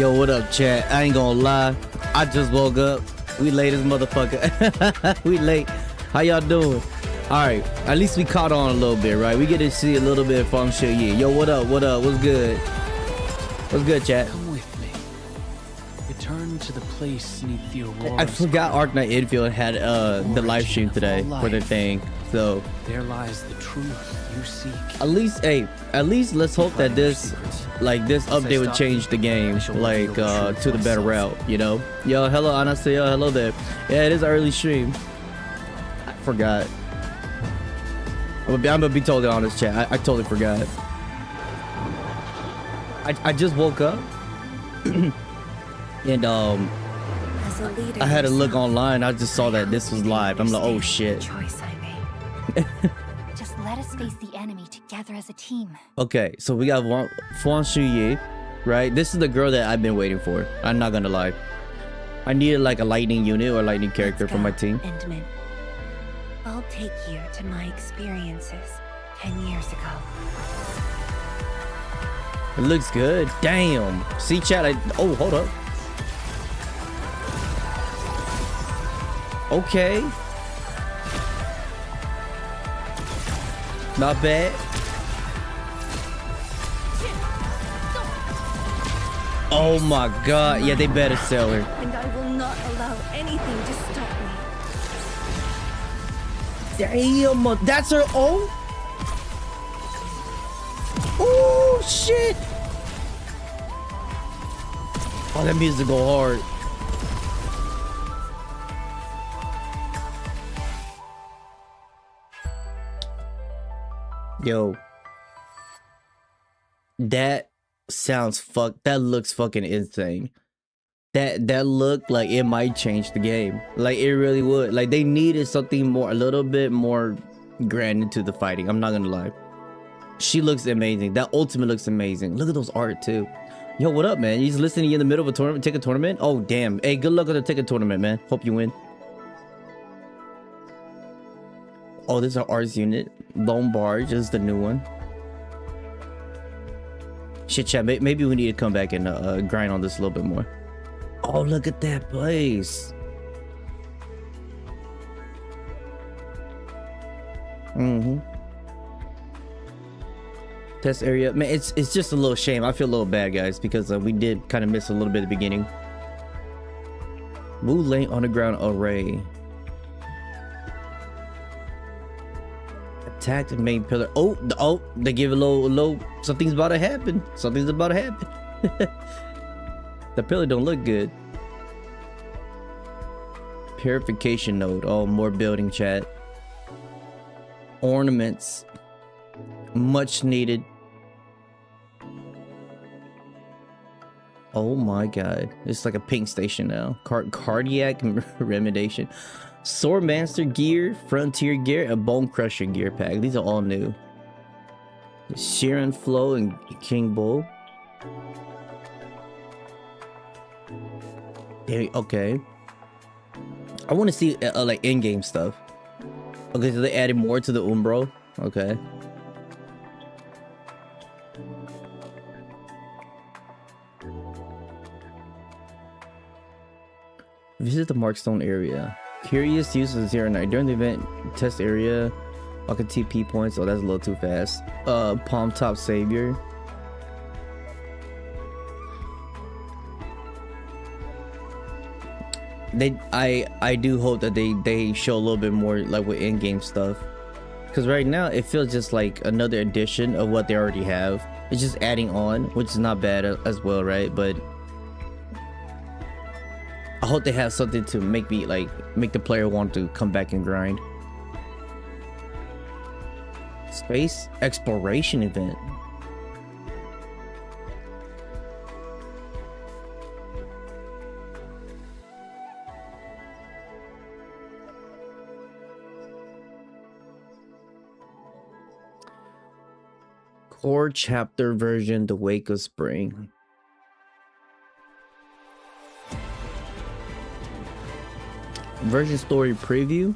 Yo, what up, chat? I ain't gonna lie. I just woke up. We late as motherfucker. We late. How y'all doing? Alright, at least we caught on a little bit, right? We get to see a little bit of Fangyi. Yo, what up? What up? What's good? What's good, chat? Come with me. Return to the place neath the aurora. I forgot Arknights Endfield had the live stream today for their thing. So there lies the truth you seek. at least let's hope that this update would change the game like to the better route, you know. Yo, hello Anastasia, hello there. Yeah, it is an early stream. I forgot. I'm gonna be totally honest, chat. I totally forgot. I just woke up and I had to look online. I just saw that this was live. I'm like, oh shit. Just let us face the enemy together as a team. Okay, so we got Fangyi, right? This is the girl that I've been waiting for. I'm not gonna lie. I needed like a lightning unit or a lightning character for my team. Endman. I'll take you to my experiences 10 years ago. It looks good. Damn. See, chat. Oh, hold up. Okay. Not bad. Oh my god. Yeah, they better sell her. And I will not allow anything to stop me. Damn. That's her own? Oh, shit. Oh, that music go hard. Yo, that sounds that looks fucking insane. That looked like it might change the game. Like it really would. Like they needed something more, a little bit more grand into the fighting. I'm not gonna lie. She looks amazing. That ultimate looks amazing. Look at those art too. Yo, what up, man? You just listening in the middle of a tournament, ticket tournament? Oh damn. Hey, good luck with the ticket tournament, man. Hope you win. Oh, this is our arts unit. Lone Barge is the new one. Shit, chat. Maybe we need to come back and grind on this a little bit more. Oh, look at that place. Test area. Man, it's just a little shame. I feel a little bad, guys, because we did kind of miss a little bit at the beginning. Wu Lane Underground Array. Attack the main pillar. Oh, they give a low. Something's about to happen. Something's about to happen. The pillar don't look good. Purification node. Oh, more building, chat. Ornaments. Much needed. Oh my god. It's like a pink station now. Cardiac remediation. Swordmaster gear, frontier gear, and bone crusher gear pack. These are all new. Sheeran Flow and King Bull. Okay. I want to see like in-game stuff. Okay, so they added more to the Umbro. Okay. Visit the Markstone area. Curious use of 09 during the event test area. Fucking TP points. Oh, that's a little too fast. Palm Top Savior. I do hope that they show a little bit more like with in-game stuff, because right now it feels just like another addition of what they already have. It's just adding on, which is not bad as well, right? But I hope they have something to make the player want to come back and grind. Space exploration event. Core chapter version, The Wake of Spring. Version story preview.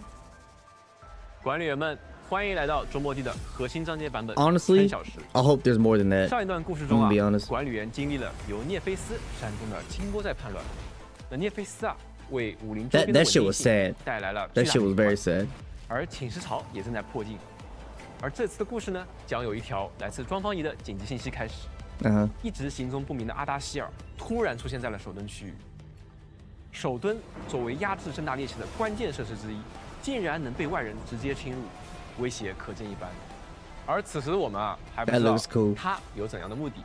管理员们，欢迎来到周末地的核心章节版本。 Honestly, 3小时。 I hope there's more than that. 上一段故事中啊 I'm gonna be honest. 管理员经历了由涅菲斯煽动的清波在叛乱。那涅菲斯啊，为武林周边的 That 稳 shit 定 was 性 sad. 带来了 That 巨大 shit 的 was 隐 very 患 sad. 而寝食潮也正在迫近。而这次的故事呢，将有一条来自庄方仪的紧急信息开始。一直行踪不明的阿达希尔突然出现在了守墩区域。守墩作为压制正大猎奇的关键设施之一，竟然能被外人直接侵入，威胁可见一斑。而此时的我们啊，还不知 That 道 looks cool. 他有怎样的目的，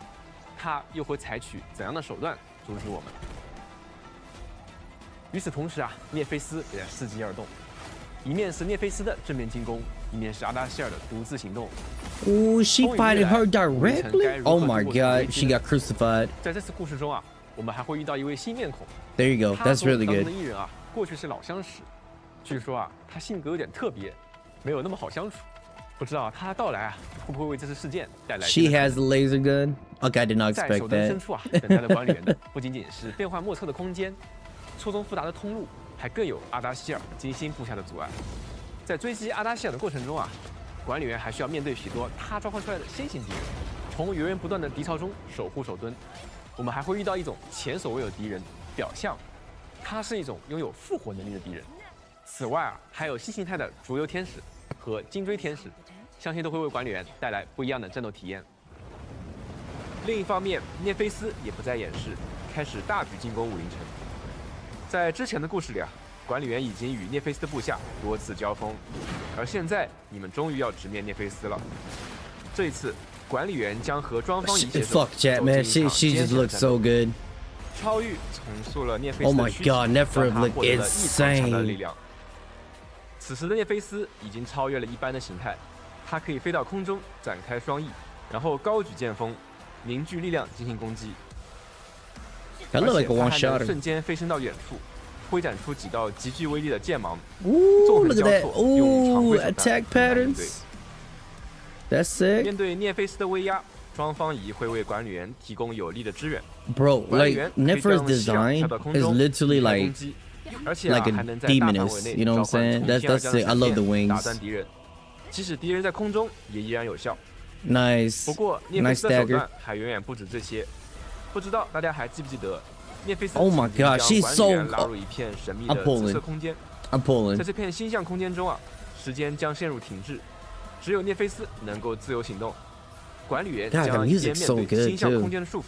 他又会采取怎样的手段阻止我们。与此同时啊，涅菲斯也在伺机而动，一面是涅菲斯的正面进攻，一面是阿达希尔的独自行动。 Ooh, she fighting her directly? Oh my god, she got crucified. 在这次故事中啊，我们还会遇到一位新面孔。 There you go. 他 That's 所 really 当中 good. 的艺人啊，过去是老相识。据说啊，他性格有点特别，没有那么好相处。不知道啊，他的到来啊，会不会为这次事件带来？ She has a laser gun. Okay, I did not 在 expect 手段 that. 深处啊，等待的管理员的不仅仅是变幻莫测的空间、错综复杂的通路，还更有阿达希尔精心布下的阻碍。在追击阿达希尔的过程中啊，管理员还需要面对许多他召唤出来的先行敌人，从源源不断的敌潮中守护守墩。我们还会遇到一种前所未有的敌人——表象，它是一种拥有复活能力的敌人。此外啊，还有新形态的逐流天使和金锥天使，相信都会为管理员带来不一样的战斗体验。另一方面，涅菲斯也不再掩饰，开始大举进攻武林城。在之前的故事里啊，管理员已经与涅菲斯的部下多次交锋，而现在你们终于要直面涅菲斯了。这一次，管理员将和庄方仪携手 Fuck Chat, man. She just looks so good. 超越重塑了涅菲斯 Oh 的 my 躯体， god, Nephilim 让他 look 获得了异常强大的力 insane. 量。此时的涅菲斯已经超越了一般的形态，它可以飞到空中，展开双翼，然后高举剑锋，凝聚力量进行攻击。 That look like a 而且 one 它还能 shotter. 瞬间飞升到远处，挥展出几道极具威力的剑芒， Ooh, 纵横 look at 交 that. 错，用常 Ooh, 规手段 attack 来应对。 patterns. That's sick. 面对涅菲斯的威压，庄方仪会为管理员提供有力的支援。 Bro, 管理 like 员可以 Nephra's 将希尔 design 跳到空 is 中 literally 引开 like 攻击，而且啊 like a 还能在大范围 demoness, 内 you know what I'm 召唤 saying? 从 That's 天而降的 sick. I love the 闪电打 wings. 断敌人，即使敌人在空中也依然有效。 Nice. 不过涅菲 Nice 斯的手 dagger. 段还远远不止这些，不知道大家还记不记得，涅菲斯 Oh my 曾经 god, 将 she's 管理 so- 员拉入一片神秘的 I'm pulling. 紫色空间。 I'm 在 pulling. 这片星象空间中啊，时间将陷入停滞，只有涅菲斯能够自由行动。管理员 God, 将 the 一 music's 边 so 面对 good, 星象 too. 空间的束缚，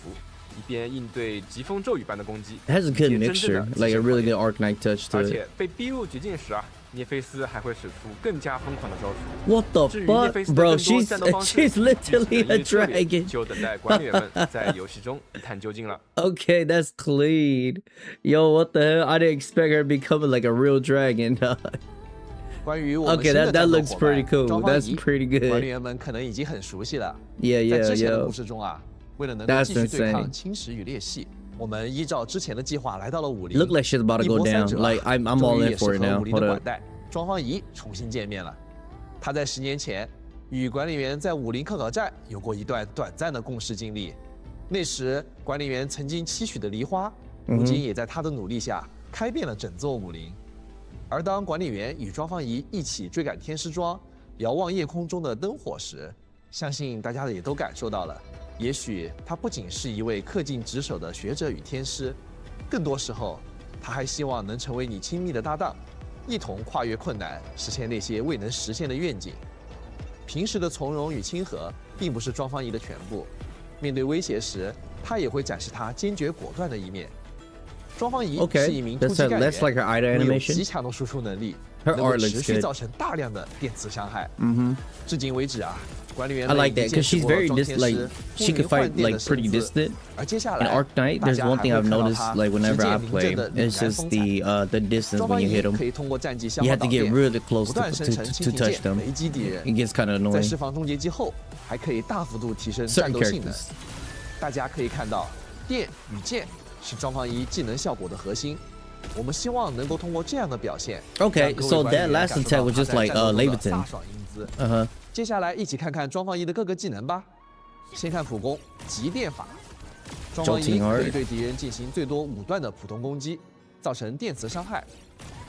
一边应对疾风骤雨般的攻击。 It has a good 以及真正的 mixture, like a really good Arknight touch to 而 it. 且被逼入绝境时啊，涅菲斯还会使出更加疯狂的招数。 What the 至于涅 fuck, 菲斯的 bro? 更多 She's 战斗方式， she's literally a 具体的策略 dragon. 就等待管理员们在游戏中一探究竟了。 Okay, that's clean. Yo, what the hell? I didn't expect her becoming like a real dragon. 关于我们 Okay, 新的 that 战斗 looks 伙伴 pretty cool. 庄方 That's 仪 pretty 管 good. 理员们可能已经很熟悉了。 Yeah, 在 yeah, 之前的 yo. 故事中啊，为了能够 That's 继续对抗 insane. 侵蚀与裂隙，我们依照之前的计划来到了武林。 Look like she's about to 一 go 波三 down. 折啊 Like I'm 终 all 于 in 也是 for it 和 now. 武林 Hold 的 up. 管带庄方仪重新见面了。他在10年前与管理员在武林科考站有过一段短暂的共事经历。那时管理员曾经期许的梨花，如今也在他的努力下开遍了整座武林。而当管理员与庄方仪一起追赶天师庄，遥望夜空中的灯火时，相信大家也都感受到了，也许他不仅是一位恪尽职守的学者与天师，更多时候，他还希望能成为你亲密的搭档，一同跨越困难，实现那些未能实现的愿景。平时的从容与亲和，并不是庄方仪的全部，面对威胁时，他也会展示他坚决果断的一面。庄方仪 Okay, 是一名突 that's 击干员， that's like her eye 拥有 animation. 极强的输出能力， Her 能够 art looks 持续 good. 造成大量的电磁伤害。 Mm-hmm. 至今为止啊，管理员 I 们 like 已 that 经 because 见 she's 识过 very 庄 dis 天 like 师 she 不 can 明幻 fight 电的 like pretty 身姿。 distant. 而接下 In 来， Arknight, 大 there's 家 one 还 thing 会 I've 看到 noticed 他 like 直 whenever 接 I 明 play, 正的凛 it's 然 just 风采。 the distance 庄 when 方 you 仪 hit them. 可以通过战绩相 You 互 have 导 to get 电， really close 不 to 断生成 to 蜻 to 蜓 touch 剑 them. 雷击敌人。 It gets kind of 在 annoying. 释放终结技后，还可以大幅度提升 Certain 战斗性能。 characters. 大家可以看到，电与剑是庄方仪技能效果的核心。我们希望能够通过这样的表现 Okay, 让各位 so 管理 that 员 last 感受 attack 到 was 他 just 在 like 战斗中的 Leviton. 飒爽英姿。 Uh-huh. 接下来一起看看庄方仪的各个技能吧。先看普攻极电法，庄方仪可以对敌人进行最多5段的普通攻击，造成电磁伤害。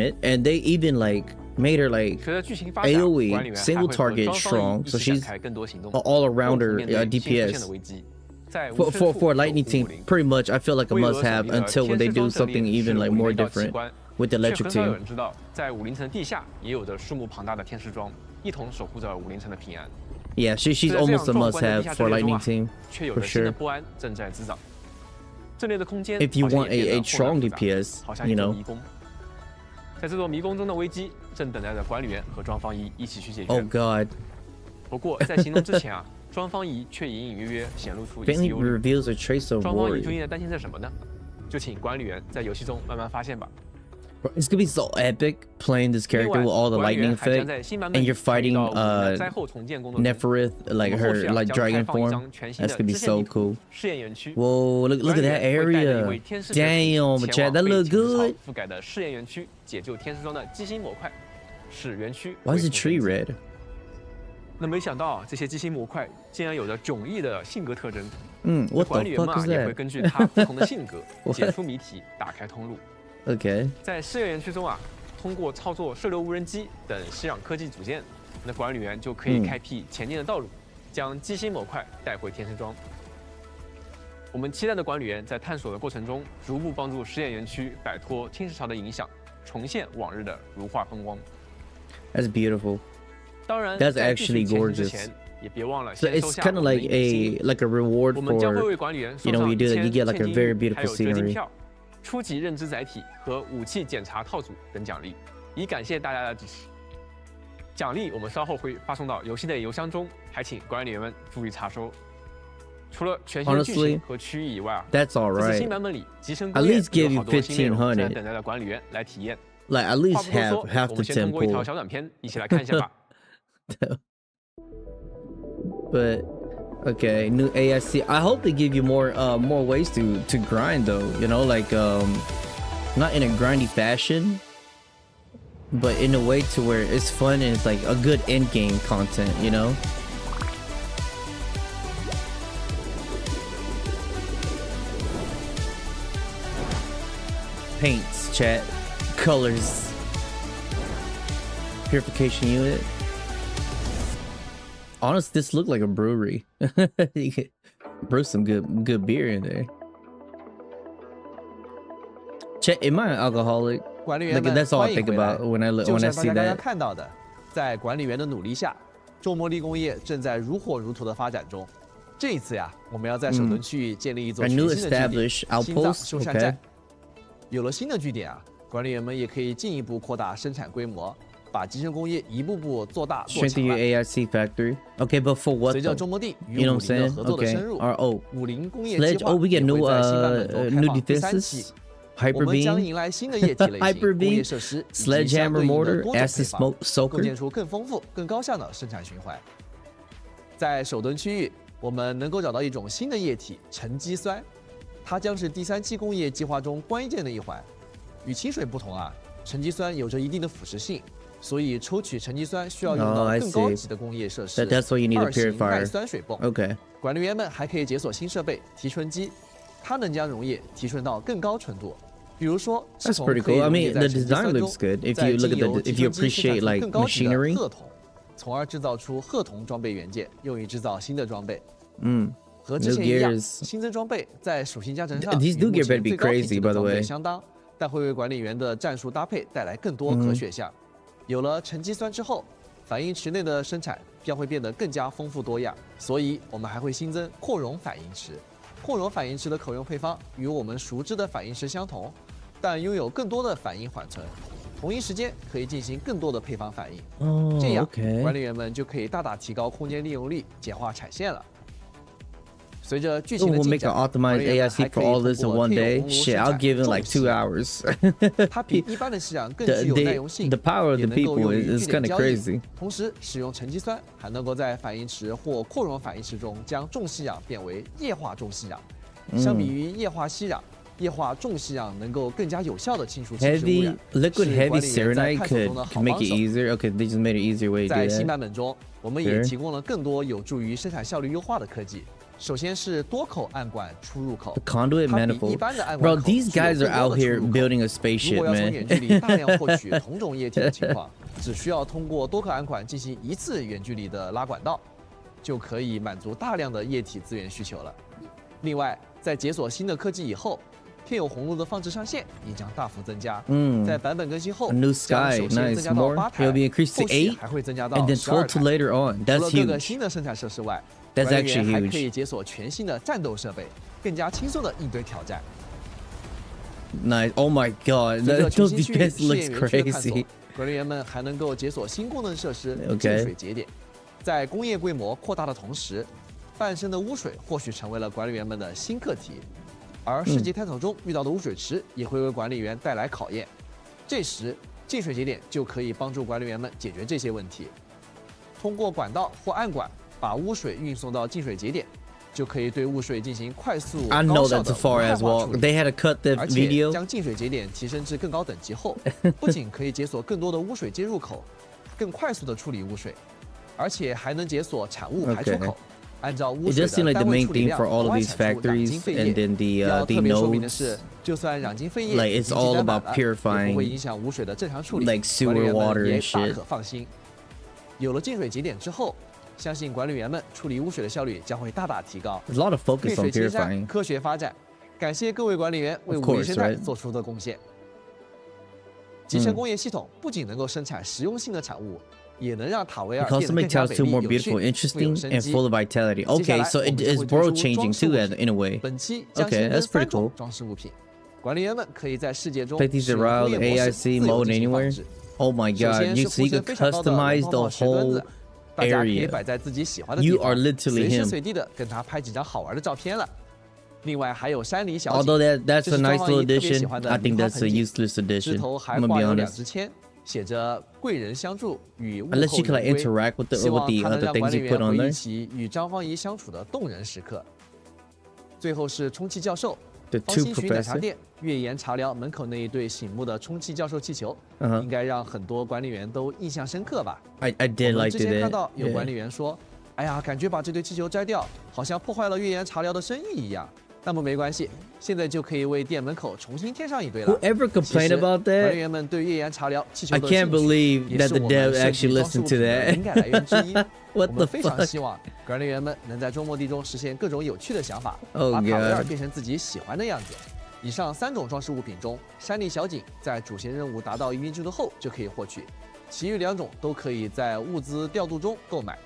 unit, and they even like made her like 随着剧情发展，管理 AOE 员还 single 会和 target 双方 strong, 一 so 起展 she's 开更多行动， all arounder 共同面对新出现的 DPS. 危机。在 for Lightning Team, pretty much I feel like a must-have until when they do something even like more different with the Electric 却很少有 Team. 人知道，在武林城地下也有着数目庞大的天师庄，一同守护着武林城的平安。Yeah, she's almost a must-have for Lightning Team 却有 for 着新的 sure. 不安正在滋长。这类的空间 If you 好像 want 也变 a 得 strong 混乱复杂 DPS, 好像 you 一座 know. 迷宫。在这座迷宫中的危机，正等待着管理员和庄方一一起去解决。 Oh God. 不过在行动之前啊，庄方一却隐隐约约显露出一丝 Faintly 忧虑。 reveals a trace of 庄方一 worry. 究竟在担心着什么呢？就请管理员在游戏中慢慢发现吧。 Bro, it's gonna be so epic playing this 另 character 外， with all the 管理 lightning 员还将 effect, 在新版本 and you're 参与 fighting 到武林的灾后重建工作中。 Neferith, like 我们后 her 续啊 like 将 dragon 开放一 form. 张全新 That's 的 gonna be 支线 so 地图 cool. 试验园区。 Whoa, look at that 管理员会带着一 area. 位天使 Damn, 前 Chad, 往 that 被 look 前朝 good. 覆盖的试验园区，解救天师庄的机芯模块，使园区 Why is 恢 the 复 tree 生机 red? 那没想到啊，这些机芯模块竟然有着迥异的性格特征。What 管 the 理员们 fuck 啊 is 也会 that? 根据它不同的性格 What? 解出谜题，打开通路。 Okay. 在试验园区中啊，通过操作射流无人机等吸氧科技组件，那管理员就可以开辟前进的道路，将机芯模块带回天师庄。我们期待的管理员在探索的过程中，逐步帮助试验园区摆脱天使潮的影响，重现往日的如画风光。 That's beautiful. 当然， That's 在继续 actually 前行之 gorgeous. 前，也别忘了 So 先收 it's 下 kind of 我们的 like 一笔 a reward 我们将会 for 为管理员 you 送 know 上 you do that, you get like a 1000 very 现金 beautiful 还有追金 scenery. 票、初级认知载体和武器检查套组等奖励，以感谢大家的支持。奖励我们稍后会发送到游戏内邮箱中，还请管理员们注意查收。除了全新的剧 Honestly, 情和区域以外啊， That's all 这次新 right. 版本里集成 At 工业 least give 有 you 好多新内容正在1500. 等待着管理员来体验。 Like at 话 least 不多 have 说， half 我 the 们先通过一条 temple. 小短片一起来看一下吧。 But okay, new AIC. I hope they give you more ways to grind though. You know, like not in a grindy fashion, but in a way to where it's fun and it's like a good end game content. You know. Paints, chat, colors, purification unit. Honestly, this looked like a brewery. You could brew some good beer in there. Chat, am I an alcoholic? 管理员 Like 们 that's all 欢 I 迎 think 回来。 about when I 就 when I 像大 see 家刚刚 that. 看到的，在管理员的努力下，周末利工业正在如火如荼的发展中。这一次呀，我们要在首轮区域建立一座 A 全 new 新的据点 established ——心脏 outpost. 修缮 Okay. 站。有了新的据点啊，管理员们也可以进一步扩大生产规模，把集成工业一步步做大做 Strengthen 强 your 了。 AIC factory. Okay, but for what? 随着 Though? 周末地与 You 武 know what 林 I'm 的 saying? 合作的 Okay. 深入， Oh, 武林工业 Sledge. 计划 Oh, we 也 get 会 new 在新版本中开 new 放第三期 defenses.。我 Hyper 们将 beam, 迎来新的液体类型 Hyper 工业 beam, 设施以及 sledgehammer 相对应的 mortar, 多种配 acid 方 smoke 构建 soaker. 出更丰富、更高效的生产循环。在首吨区域，我们能够找到一种新的液体——沉积酸，它将是第三期工业计划中关键的一环。与清水不同啊，沉积酸有着一定的腐蚀性，所以抽取沉积酸需要用 Oh, 到 I 更高 see. 级的工业设施 That's why you need a 二型耐 purifier. 酸水泵。 Okay. 管理员们还可以解锁新设备——提纯机，它能将溶液提纯到更高纯度。比如说， That's 铜 pretty 可以 cool. I 溶液 mean, 在 the 沉积 design 酸中 looks good. If 再 you look 经 at 由 the, 提 if you 纯机生 appreciate 产出 like 更高级的 machinery. 褐铜，从而制造出褐铜装备元件，用于制造新的装备。和之 New 前一样， gears. 新增装备在属性加成上 These 与 do 目 get 前 better be 最高品 crazy, 质 by 的 the 装 way. 备相当，但会为管理员的战术搭配带来更多可选项。有了沉积酸之后，反应池内的生产将会变得更加丰富多样，所以我们还会新增扩容反应池。扩容反应池的可用配方与我们熟知的反应池相同，但拥有更多的反应缓存，同一时间可以进行更多的配方反应。 Oh, 这样， okay. 管理员们就可以大大提高空间利用率，简化产线了。随着剧 Oh, 情的 we'll 进 make 展， an 管 optimized 理员们还 AIC 可 for 以 all 通 this in 过 one 配 day. 有红炉 Shit, 生 I'll 产 give it 重 like 吸 2氧 hours. 它比一般的吸氧更 The, 具有耐用性， the power of 也 the 能够 people 用于 is 据点 kind of 交易。 crazy. 同时，使用沉积酸还能够在反应池或扩容反应池中将重吸氧变为液化重吸氧。相比于液化吸氧，液化重吸氧能够更加有效地清除侵蚀污 Heavy 染， liquid 是 heavy 管理员在 cyanide 探索 could 中的好 make 帮 it 手。 easier. Okay, they just made an easier way to 在 do 新 that. 版本中，我们也 Sure. 提供了更多有助于生产效率优化的科技。首先是多口暗管出入口 The，conduit 它比一 manifold. 般的暗 Bro, 管口 these 具有 guys 更 are 多 out 的出 here 入口。 building a 如 spaceship, 果要从 man. 远距离大量获取同种液体的情况，只需要通过多个暗管进行一次远距离的拉管道，就可以满足大量的液体资源需求了。另外，在解锁新的科技以后，天有红鹿的放置上限也将大幅增加。在版本更新后， A new 将 sky, 首先 nice. 增加到 More. 8台， It'll be increased to 后续 8, 还会增加到 and then 12 12 to 台。 later on. 除 That's 了各个 huge. 新的生产设施外， That's 管理 actually 员还 huge. 可以解锁全新的战斗设备，更加轻松的应对挑战。 Nice. Oh my god, 随着 that 全 those 新区域 defense 试验 looks 园区的探索 crazy. 管理员们还能够解锁新功能设施 OK 净水节点。在工业规模扩大的同时，半生的污水或许成为了管理员们的新课题，而世界探索中遇到的污水池也会为管理员带来考验。这时，净水节点就可以帮助管理员们解决这些问题。通过管道或暗管把污水运送到净水节点，就可以对污水进行快速、 I 高 know 效 that's 的 as far 无害 as 化 well. 处理。 They had to cut the 而且 video. 将净水节点提升至更高等级后，不仅可以解锁更多的污水接入口，更快速的处理污水，而且还能解锁产物排出口。 Okay. 按照污 It 水 does seem 的 like the 单位 main 处理 theme 量 for all 额 of 外 these 产出染金 factories 废 and 液。 then the 要 the 特别说明的是 nodes,，就算染金废液 like 已 it's 经 all 沾满 about 了，也不 purifying 会影响污水的正常处理。 like sewer 管理员 water 们也 and 大 shit. 可放心。有了净水节点之后，相信管理员们处理污水的效率将会大大提高。 There's a lot of 绿 focus 水 on 青山， purifying. 科学发展，感谢各位管理员为 Of 武林 course, 生态 right? 做出的贡献。集成工业系统不仅能够生产实用性的产物，也能让塔维 It 尔 can 变 also 得 make 更加 Taos 美 2丽 more 有 beautiful, 趣、富有 interesting, 生 and 机。 full of vitality. 接下 Okay, 来 so 我们 it 就 is 会推 world 出 changing 装饰 too, 物 as 品 in a way. 本期将 Okay, 新增 that's pretty 3种 cool. 装饰物品，管理员们可以在世界中 Play these 使用 around 工业模式 AIC 自由 mode 进行放 anywhere. 置。 Oh my 首 god, 先 you 是 so 铺 you 线 could 非常高的 customize 龙 the 泡石墩 whole 子，大家可以 area. 摆在自己喜欢的地 You are 方， literally 随时 him. 随地的跟他拍几张好玩的照片了。另外还有山里小景， Although that's 这 a 是 nice 庄 little 王姨特别喜 addition, 欢的 I 梨 think 花 that's a 盆景， useless 枝 addition. 头还 I'm gonna 挂 be 有2 honest. 支签，写着“贵人相助，与物 Unless 后 you can like 有归”， interact with 希 the 望它能 other 让 things 管理 you 员 put on 回忆 there. 起与张方怡相处的动人时刻。最后是充气教授， The 方 two 新渠奶茶 professor. 店月岩茶寮门口那一对醒目的充气教授气球， Uh-huh. 应该让很多管理员都印象深刻吧。 I 我 did 们 like 之 to 前看 that. 到有管 Yeah. 理员说：“哎呀，感觉把这对气球摘掉，好像破坏了月岩茶寮的生意一样。”那么没关系，现在就可以为店门口重新添上一对了。 Whoever 其 complained 实 about 管理 that, 员们对月岩茶寮气球 I 的 can't 兴趣 believe 也 that 是 the 我 dev 们设 actually 计装饰 listened 物 to 品的 that. 灵感来源之一。我 What 们 the 非常 fuck? 希望管理员们能在周末地中实现各种有趣的想法， Oh 把塔维尔 god. 变成自己喜欢的样子。以上3种装饰物品中，山里小景在主线任务达到一定进度后就可以获取，其余2种都可以在物资调度中购买。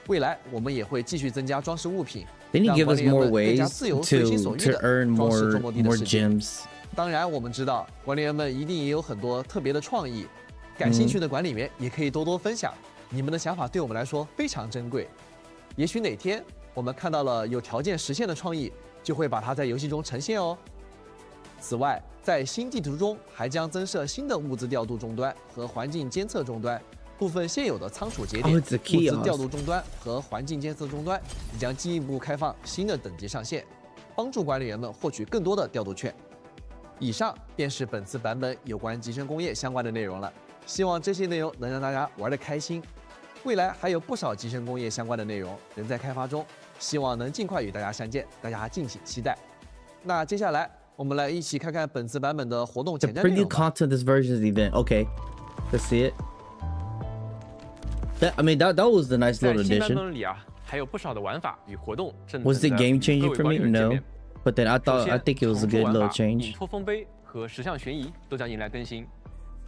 未来我们也会继续增加装饰物品， They need 让 to give 管 us 理员 more 们更加 ways 自由随心所欲 to 的 earn 装饰 more 周末地的 more 世界。 gems. 当然，我们知道管理员们一定也有很多特别的创意，感兴趣的管理员也可以多多分享，你们的想法对我们来说非常珍贵。也许哪天我们看到了有条件实现的创意，就会把它在游戏中呈现哦。此外，在新地图中还将增设新的物资调度终端和环境监测终端，部分现有的仓储节点、 Oh, it's a 物 kiosk. 资调度终端和环境监测终端也将进一步开放新的等级上限，帮助管理员们获取更多的调度券。以上便是本次版本有关集成工业相关的内容了，希望这些内容能让大家玩得开心。未来还有不少集成工业相关的内容仍在开发中，希望能尽快与大家相见，大家敬请期待。那接下来我们来一起看看本次版本的活动 The 前瞻内 preview 容吧。 content this version's event. Okay, let's see it. I mean, that was the nice 在 little 新版 addition. 本里啊，还有不少的玩法与活动正 Was 等 it 着 game 与 changing 各位 for 网 me? 友见 No. 面。 But then I 首 thought I 先， think it was a 重 good 玩 little 法 change. 隐托丰碑和十项悬疑都将迎来更新。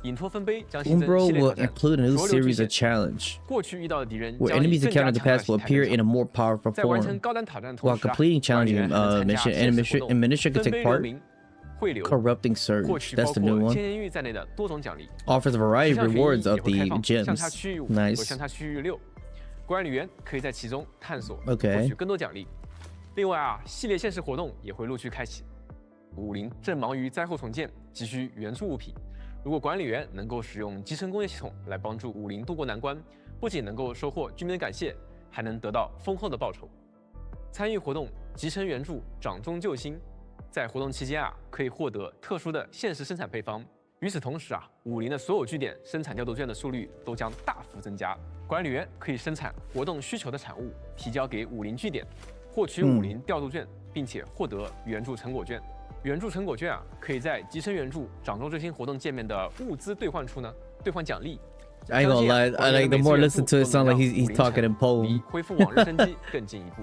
隐托丰碑将新增 Umbro 系列挑 will 战， include a new 所有 series 巨 of 险 challenge 过去遇到的敌人 where 将以 enemies 更 encountered 加 in the 强大的 past will 形态 appear 登 in 场 a more powerful 在完成 form. 高单挑战的 While 同时啊， completing 管理 challenging 员还能参加 mission 现实 and 活动 mission can 分 take 碑留 part. 名、汇流， Corrupting 获 Surge. 取包 That's the new 括 one. 千年玉在内的多种奖励。 Offers a 十 variety 项 of 悬疑 rewards 也 of 会 the 开放相差 gems. 区域5和 Nice. 相差区域6，管理员可以在其中探索， OK 获取更多奖励。另外啊，系列限时活动也会陆续开启。武林正忙于灾后重建，急需援助物品。如果管理员能够使用集成工业系统来帮助武林渡过难关，不仅能够收获居民的感谢，还能得到丰厚的报酬。参与活动集成援助，掌中救星。在活动期间啊，可以获得特殊的限时生产配方。与此同时啊，武林的所有据点生产调度券的速率都将大幅增加。管理员可以生产活动需求的产物，提交给武林据点，获取武林调度券，并且获得援助成果券。援助成果券啊，可以在集成援助掌中救星活动界面的物资兑换处呢兑换奖励。 I ain't gonna lie. I like the more I listen to it, sound like he's talking in 离 poem. 恢复往日生机更进一步。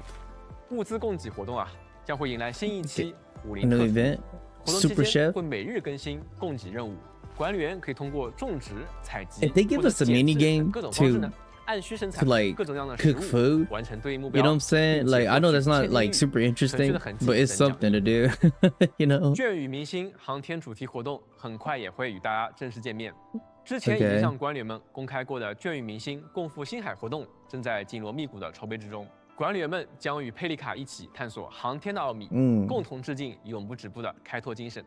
物资供给活动啊，将会迎来新一期武林 A 特 new 服。 event. 活动期 Super 间 Chef. 会每日更新供给任务，管理员可以通过种植、采集 If they give 或者 us a 剪 mini 制 game 等各种方式 to 呢，按需生产 to like 各种各样的食 cook 物， food, 完成对应目 you 标。 know what I'm saying? 并且 Like I know 获 that's 取 not 千 like 金玉 super 存续 interesting, 的痕迹 but it's 等奖 something to do. You know? 卷与明星航天主题活动很快也会与大家正式见面。之前已经 Okay. 向管理员们公开过的卷与明星共赴星海活动正在紧锣密鼓的筹备之中。管理员们将与佩丽卡一起探索航天的奥秘，共同致敬永不止步的开拓精神。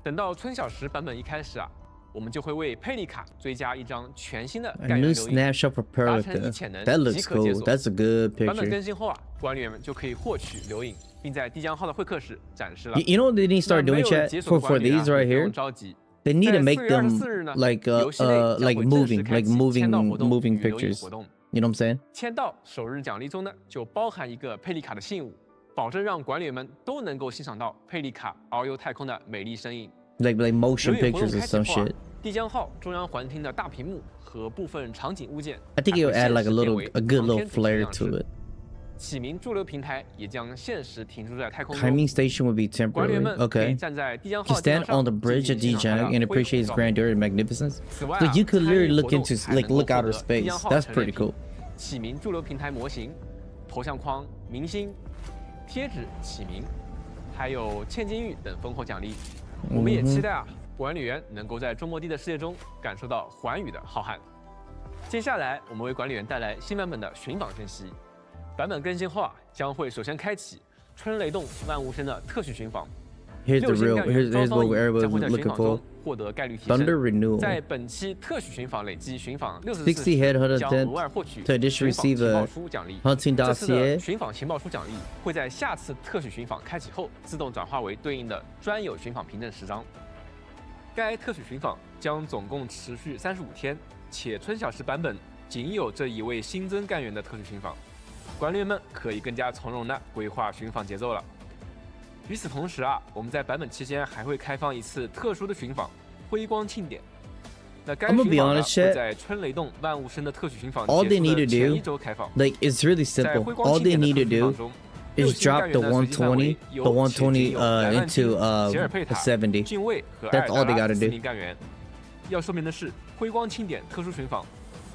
等到春晓时版本一开始啊，我们就会为佩丽卡追加一张全新的 A 干 new 员留影， snapshot for 达成一 Perlica. 潜能 That 即 looks 可解 cool. 锁。 That's a good 版本 picture. 更新后啊，管理员们就可以获取留影，并在帝江号的会客室展示了。 You know what they need to start 那没 doing, 有 chat? 解锁 For 的管理员 these 啊 right 不用 here, 着急。 they need to 在 make 4月 them 24日呢， like 游戏内将会 like 正式 moving 开 like 启 moving 签到活动 moving 与留影 pictures. 活动。 You know what I'm saying? 签到首日奖励中呢，就包含一个佩丽卡的信物，保证让管理员们都能够欣赏到佩丽卡遨游太空的美丽身影。 Like 留 motion 影活动 pictures or 开启 some 后啊 shit. 帝江号中央环厅的大屏幕和部分场景物件 I think 还 it'll 会 add 限 like 时 a 变 little 为 a good 航 little 天主题 flair 样式 to it. 启明驻留平台也将限时停驻在太空中。 Timing station would be 管理员 temporary. 们可以 Okay. 站在帝江 To 号的 stand on the bridge at 进行欣赏它 Dijang 的 and 恢 appreciate its 宏照。 grandeur and magnificence. 此外 So 啊， you could 参与 literally 活 look 动 into 还 like 能够 look 获 outer 得帝 space. 江号 That's 陈列 pretty 品 cool. 启明驻留平台模型、头像框、明星、贴纸启明，还有千金玉等丰厚奖励。我们也期待啊，管理员能够在周末地的世界中感受到寰宇的浩瀚。接下来，我们为管理员带来新版本的寻访讯息。版本更新后啊，将会首先开启春雷动万物生的特许寻访。 Here's the 六星 real. 干员 Here's 庄 what 方 everybody's 将会在寻 looking 访中 for. 获得概率提 Thunder 升。 renewal. 在本期特许寻访累计寻访64 60 headhunter 将额外获取 to additionally 寻访 receive 情报 a 书奖励。 hunting 这次的 dossier. 寻访情报书奖励会在下次特许寻访开启后自动转化为对应的专有寻访凭证10张。该特许寻访将总共持续35天，且春晓时版本仅有这一位新增干员的特许寻访，管理员们可以更加从容地规划寻访节奏了。与此同时啊，我们在版本期间还会开放一次特殊的寻访——辉光庆典。那该 I'm 寻 gonna be 访呢 honest, chat. 会在春雷动万物生的特许寻访 All 结 they 束 need 的 to 前 do, 一周开放。 like it's really 在 simple. 辉光 All 庆 they 典的 need 特 to 许寻访 do 中， is 6星 drop 干 the 员的随机范围 120, 由 the 前仅有 120 莱万 into 金、吉尔佩 the 塔、 70. 俊卫和艾 That's 尔 all they 达拉 gotta 4 do. 名干员。要说明的是，辉光庆典特殊寻访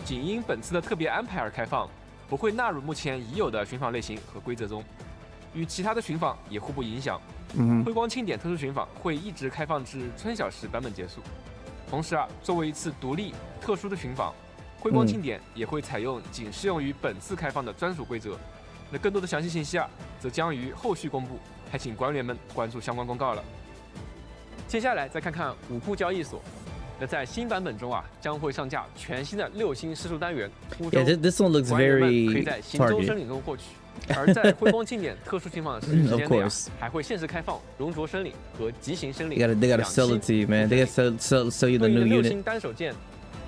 仅因本次的特别安排而开放，不会纳入目前已有的寻访类型和规则中，与其他的寻访也互不影响。辉光庆典特殊寻访会一直开放至春晓时版本结束。同时啊，作为一次独立特殊的寻访，辉光庆典也会采用仅适用于本次开放的专属规则。那更多的详细信息啊，则将于后续公布，还请管理员们关注相关公告了。接下来再看看武库交易所。那在新版本中啊，将会上架全新的6星施术单元乌州， Yeah, this one looks 管理员们可以 very 在行舟生 targeted. 领中获取。而在辉光庆典特殊寻访的实时时 Of 间内啊 course. 还会限时开放熔灼生领和极行生领 They gotta sell it to you, man. They gotta sell you the 对应 new 的6 unit. 星单手剑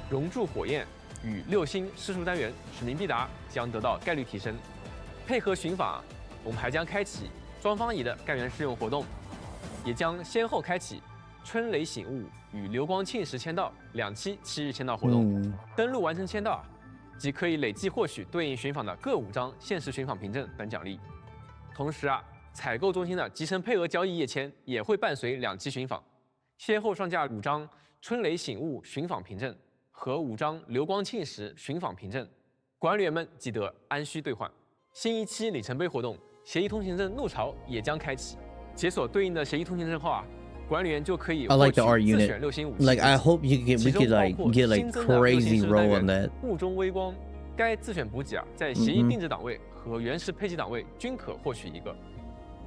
熔铸火焰与6星施术单元使命必达将得到概率提升。配合寻访啊，我们还将开启庄方仪的干员试用活动，也将先后开启春雷醒悟与流光庆时签到2期7日签到活动。登录完成签到啊，即可以累计获取对应寻访的各5张限时寻访凭证等奖励。同时啊，采购中心的集成配额交易页签也会伴随2期寻访，先后上架5张春雷醒悟寻访凭证和5张流光庆时寻访凭证，管理员们记得按需兑换。新一期里程碑活动协议通行证怒潮也将开启，解锁对应的协议通行证后啊，管理员就可以 I 获 like 取 the R 自 unit. 选6星武器。 Like I hope you we 其 could 中包 like 括 get like 新增的6星 crazy 施术单 roll on 元 that. 雾中微光，该自选补给啊，在协议定制档位和原始配给档位均可获取一个。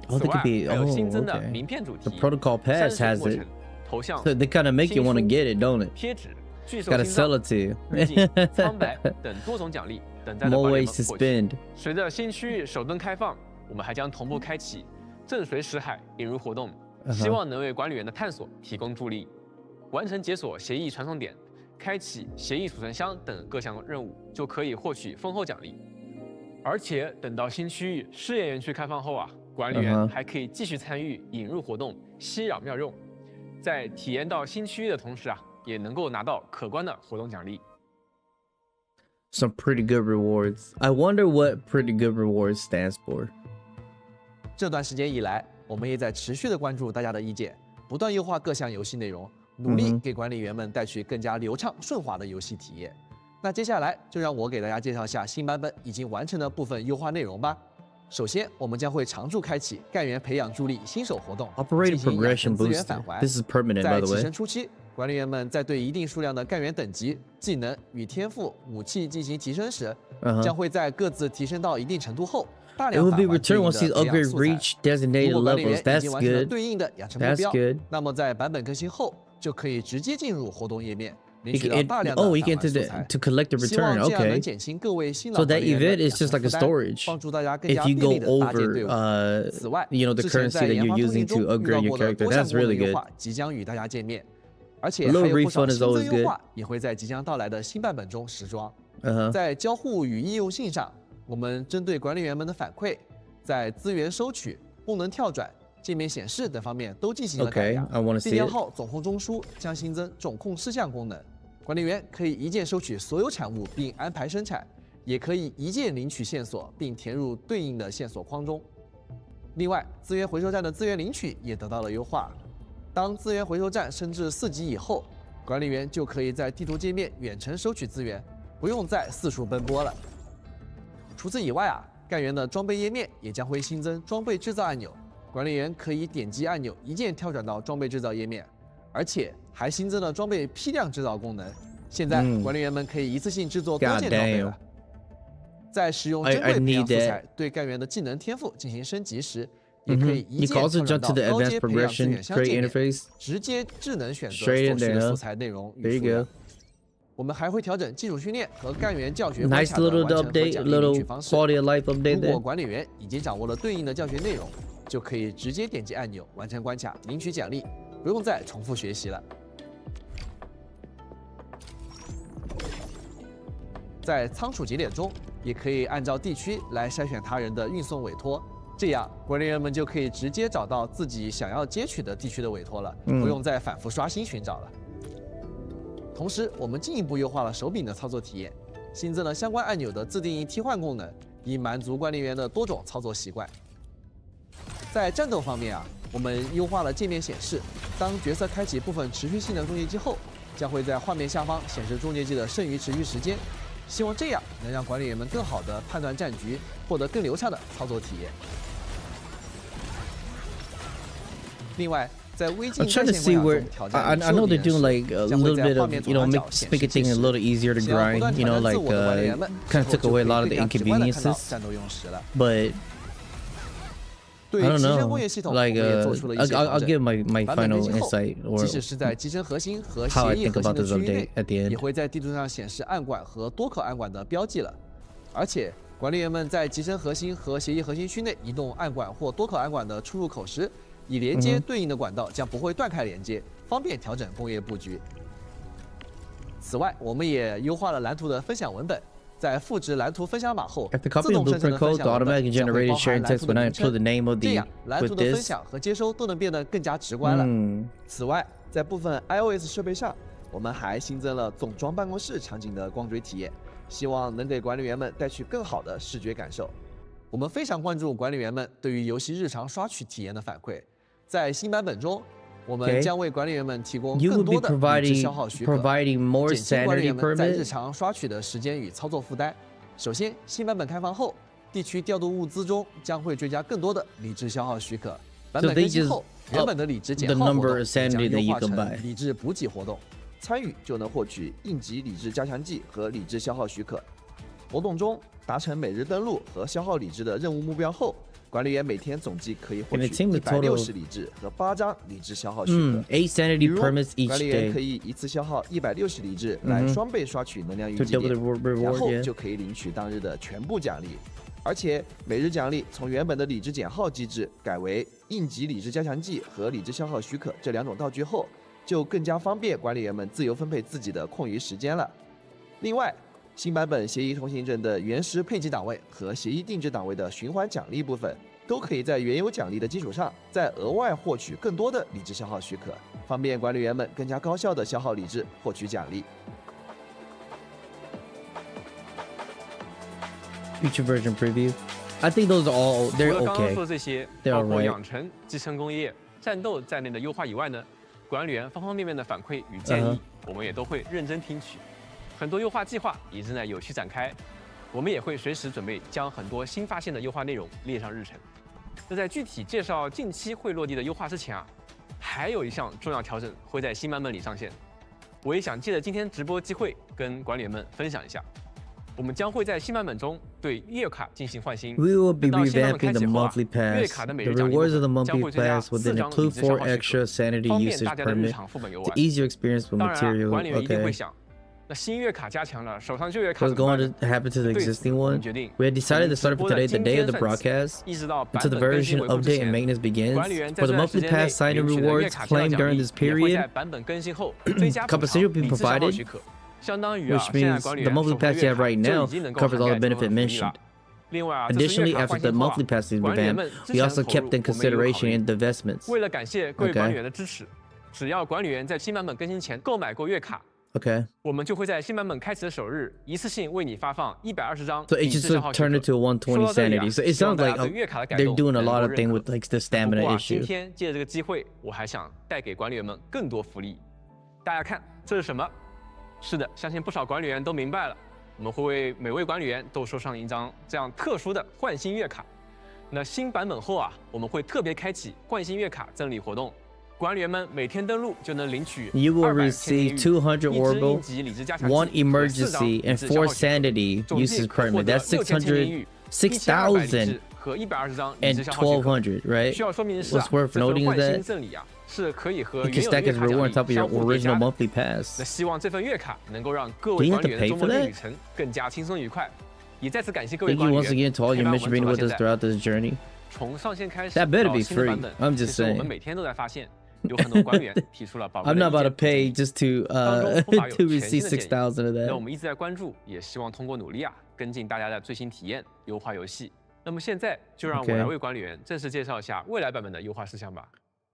Oh, 此 they 外 could be. 还有 Oh, 新增的 okay. 名片主 The 题、 protocol pass 山 has 水 it. 过程、头像、 So they kind of make you want to get it, don't it? 贴纸、巨兽 Gotta 心 sell 脏、 it to you. 滤镜、苍白等多种奖励等待着 More 管理员 ways to 们获取。 spend. 随着新区域首登开放，我们还将同步开启震水石海引入活动，希望能为管理员的探索提供助力。完成解锁协议传送点、开启协议储存箱等各项任务，就可以获取丰厚奖励。而且等到新区域试验园区开放后啊，管理员还可以继续参与引入活动，稀扰妙用，在体验到新区域的同时啊，也能够拿到可观的活动奖励。 Some pretty good rewards. I wonder what pretty good rewards stands for. 这段时间以来，我们也在持续的关注大家的意见，不断优化各项游戏内容，努力给管理员们带去更加流畅顺滑的游戏体验。那接下来就让我给大家介绍一下新版本已经完成的部分优化内容吧。首先，我们将会常驻开启干员培养助力新手活动， Operating 进行养 progression 成资源 booster. 返还。 This is permanent, 在 by the 提 way. 升初期，管理员们在对一定数量的干员等级、技能与天赋、武器进行提升时，将会在各自提升到一定程度后，大 It 量 will 返 be 还对 returned 应 once 的 these 培养 upgrades 素材。 reach 如 designated 果管理员 levels. 已 That's 经完成了 good. 对应的养成目 That's 标， good. 那么在版本更新后就可以直接进入活动页面，领 You 取 can, 到大量的 oh, 返 you can 还 to 素 the 材。 to collect the 希望 return. 这样能 Okay. 减轻各位新 So 老 that 管理员的 event is 养 just 成 like a 负担， storage. 帮助大家更加 If you 便利 go 的搭建队 over, 伍。此外， you know, the 之前 currency 在 that 研 you're 发通 using 讯 to 中遇 upgrade 到 your 过的 character. 多项 That's 功能 really 优 good. 化即将与大家见面，而且 A 还 little 有不少 refund 新 is 增 always 优 good. 化也会在即将到来的新版本中实装。 Uh-huh. 在交互与应用性上，我们针对管理员们的反馈，在资源收取、功能跳转、界面显示等方面都进行了改 Okay, 良。 I want to 订 see 单 it. 号总控中枢将新增总控事项功能，管理员可以一键收取所有产物并安排生产，也可以一键领取线索并填入对应的线索框中。另外，资源回收站的资源领取也得到了优化。当资源回收站升至4级以后，管理员就可以在地图界面远程收取资源，不用再四处奔波了。除此以外干员的装备页面也将会新增装备制造按钮，管理员可以点击按钮一键跳转到装备制造页面，而且还新增了装备批量制造功能。现在管理员们可以一次性制作多件装备了。在使用珍贵培养素材对干员的技能天赋进行升级时，也可以一键跳转到高阶培养资源箱界面，直接智能选择所需的素材内容与数量。我们还会调整基础训练和干员教学关卡的完成和奖励领取方式。如果管理员已经掌握了对应的教学内容，就可以直接点击按钮完成关卡领取奖励，不用再重复学习了。在仓储节点中，也可以按照地区来筛选他人的运送委托，这样管理员们就可以直接找到自己想要接取的地区的委托了，不用再反复刷新寻找了。同时，我们进一步优化了手柄的操作体验，新增了相关按钮的自定义替换功能，以满足管理员的多种操作习惯。在战斗方面我们优化了界面显示，当角色开启部分持续性的终结技后，将会在画面下方显示终结技的剩余持续时间。希望这样能让管理员们更好地判断战局，获得更流畅的操作体验。另外，在微镜 I'm trying to 在线 see 关 where 卡中挑 I 战 know 受 they're 敌 doing 人 like a 时，将会 little 在 bit 画 of 面 you 左 know 上角 make 显 make 示 it things a 提示。 little easier to 想要不 grind. 断 You 挑 know 战自 like 我的管理员们， kind of 之 took 后 away a 就 lot 可 of 以 the 更加直观地看到 inconveniences. 战斗用时了。 But 对 I don't 机身 know. 工业系统，我 Like 们也做出了一些 I'll 调整。 give my 版本更 final 新后， insight 即 or 使是在机身核心和 how I 协议 think 核心 about 的 this 区域 update 内， at the 也 end. 会在地图上显示暗管和多口暗管的标记了。而且，管理员们在机身核心和协议核心区内移动暗管或多口暗管的出入口时，以连接对应的管道将不会断开连接，方便调整工业布局。此外，我们也优化了蓝图的分享文本。在复制蓝图分享码后， After 自 copying 动 the 生成 blueprint 的分 code, 享 the 文本 automatically 将会 generated 包含 sharing 蓝 text 图的 when I 名 include 称， the name of 这 the 样蓝图 with 的分 this. 享和接收都能变得更加直观了。此外，在部分 iOS 设备上，我们还新增了总装办公室场景的光追体验，希望能给管理员们带去更好的视觉感受。我们非常关注管理员们对于游戏日常刷取体验的反馈，在新版本中，我们将为管理员们提供 You 更 will 多 be 的理智消耗许可， providing more 减轻管理 sanity 员们在日 permit. 常刷取的时间与操作负担。首先，新版本开放后，地区调度物资中将会追加更多的理智消耗许可。版本更新后，原本的理智减耗活动将优化成理智补给活动，参与就能获取应急理智加强剂和理智消耗许可。活动中达成每日登录和消耗理智的任务目标后，管理员每天总计可以获取160理智和8张理智消耗许可。 8 sanity permits 管 each 理员可 day. 以一次消耗160理智来双倍刷取能量预 To 计 double 点， the 然后 reward. 就可以领取当日的全部奖励。而且每日奖励从原本的理智减耗机制改为应急理智加强剂和理智消耗许可这2种道具后，就更加方便管理员们自由分配自己的空余时间了。另外，新版本协议通行证的原始配给档位和协议定制档位的循环奖励部分，都可以在原有奖励的基础上，再额外获取更多的理智消耗许可，方便管理员们更加高效的消耗理智，获取奖励。Future version preview. I think those are all 除 they're 了刚刚 okay. 说的这些， They're 包括 alright. 养成、集成工业、战斗在内的优化以外呢，管理员方方面面的反馈与建议，我们也都会认真听取。很多优化计划也正在有序展开，我们也会随时准备将很多新发现的优化内容列上日程。那在具体介绍近期会落地的优化之前啊，还有一项重要调整会在新版本里上线。我也想借着今天直播机会跟管理员们分享一下。我们将会在新版本中对月卡进行换新。 We will be 等到新版本开 revamping the 启后啊， monthly 月 pass. 卡的每 The 日奖励 rewards of the 部分将 monthly 会增加 pass will 4 then 张 include 理智消 4 耗许 extra 可， sanity 方便 usage 大家的日 permit 常副本游 to 玩。 ease your experience with 当然啊， material. 管理员一定会 Okay. 想，那新月卡加强了，手上旧月卡 What's 怎么办 going 呢？ to happen to the 对此 existing 我们 one? 决定， We had decided to start for today, the day of the broadcast, 一直到版 until the 本更新 version 维护之 update and 前， maintenance begins. 管理员在 For 这 the 段时 monthly 间内 pass sign-in 领取的月 rewards 卡交换 claimed 奖 during 励 this 也会在 period, 版本更新后追加补偿 compensation will be 理智消耗 provided, 许可，相当于啊， which 现在 means 管理 the 员 monthly 手上 pass 的 you 月 have 卡 right 就 now 已经能够 covers 涵 all 盖 the 这部分 benefit 福利 mentioned. 了。另外啊，这次 Additionally, 月卡 after 换 the 新后啊， monthly pass is 管理员 revamped, 们之 we 前的 also 投 kept 入 in 我们也有考 consideration 虑。 and investments. 为了感谢各位管理 Okay. 员的支持，只要管理员在新版本更新前购买过月卡， Okay. 我们就会在新版本开启的首日一次性为你发放120张 So 理 it 智 just 消耗许 turned 可。 into a 120说到这里啊， sanity. So it 希望 sounds 大 like 家对月卡的改 they're 动 doing a 能 lot 够 of 认 things 可。 with like the 不 stamina 过啊，今 issue. 天借着这个机会，我还想带给管理员们更多福利。大家看，这是什么？是的，相信不少管理员都明白了。我们会为每位管理员都收上一张这样特殊的换新月卡。那新版本后啊，我们会特别开启换新月卡赠礼活动，管理员们每天登录就能领取 You will 200 receive 千200 金玉、1支 orbital, 应急理智加强 1剂和4张 emergency, 理 and 智消 4耗许可， sanity 总计 usage 可获 permit. 得 That's 6000千金玉、1200理 6,000智和120张理 and 智消耗许可。 1,200, right? 需要说明的是啊， What's worth 这份 noting is 换新 that 赠礼啊，是可以和 you 原 can 有的 stack 月 as 卡 reward on 奖 top 励 of your 相互叠加 original 的。 monthly 那 pass. 希望这份月卡能够让各 Do 位 you 管 have 理 to 员的 pay 周 for 末 that? 旅程更加轻松愉快。也再次感谢各位 Thank 管 you 理 once 员 again to all 陪 your 伴我 mission 们 being 走到 with 现 us 在。 throughout this journey. 从上线开始 That better 到 be 新的 free. 版本， I'm 其 just 实我 saying. 们每天都在发现，有很多管理员提出了宝贵 I'm 的 not 意 about to 见 pay just to 当中不乏有 to 全 receive 新的建议。 6,000 of 那我 that. 们一直在关注，也希望通过努力啊，跟进大家的最新体验，优化游戏。那么现在就让我 Okay. 来为管理员正式介绍一下未来版本的优化事项吧。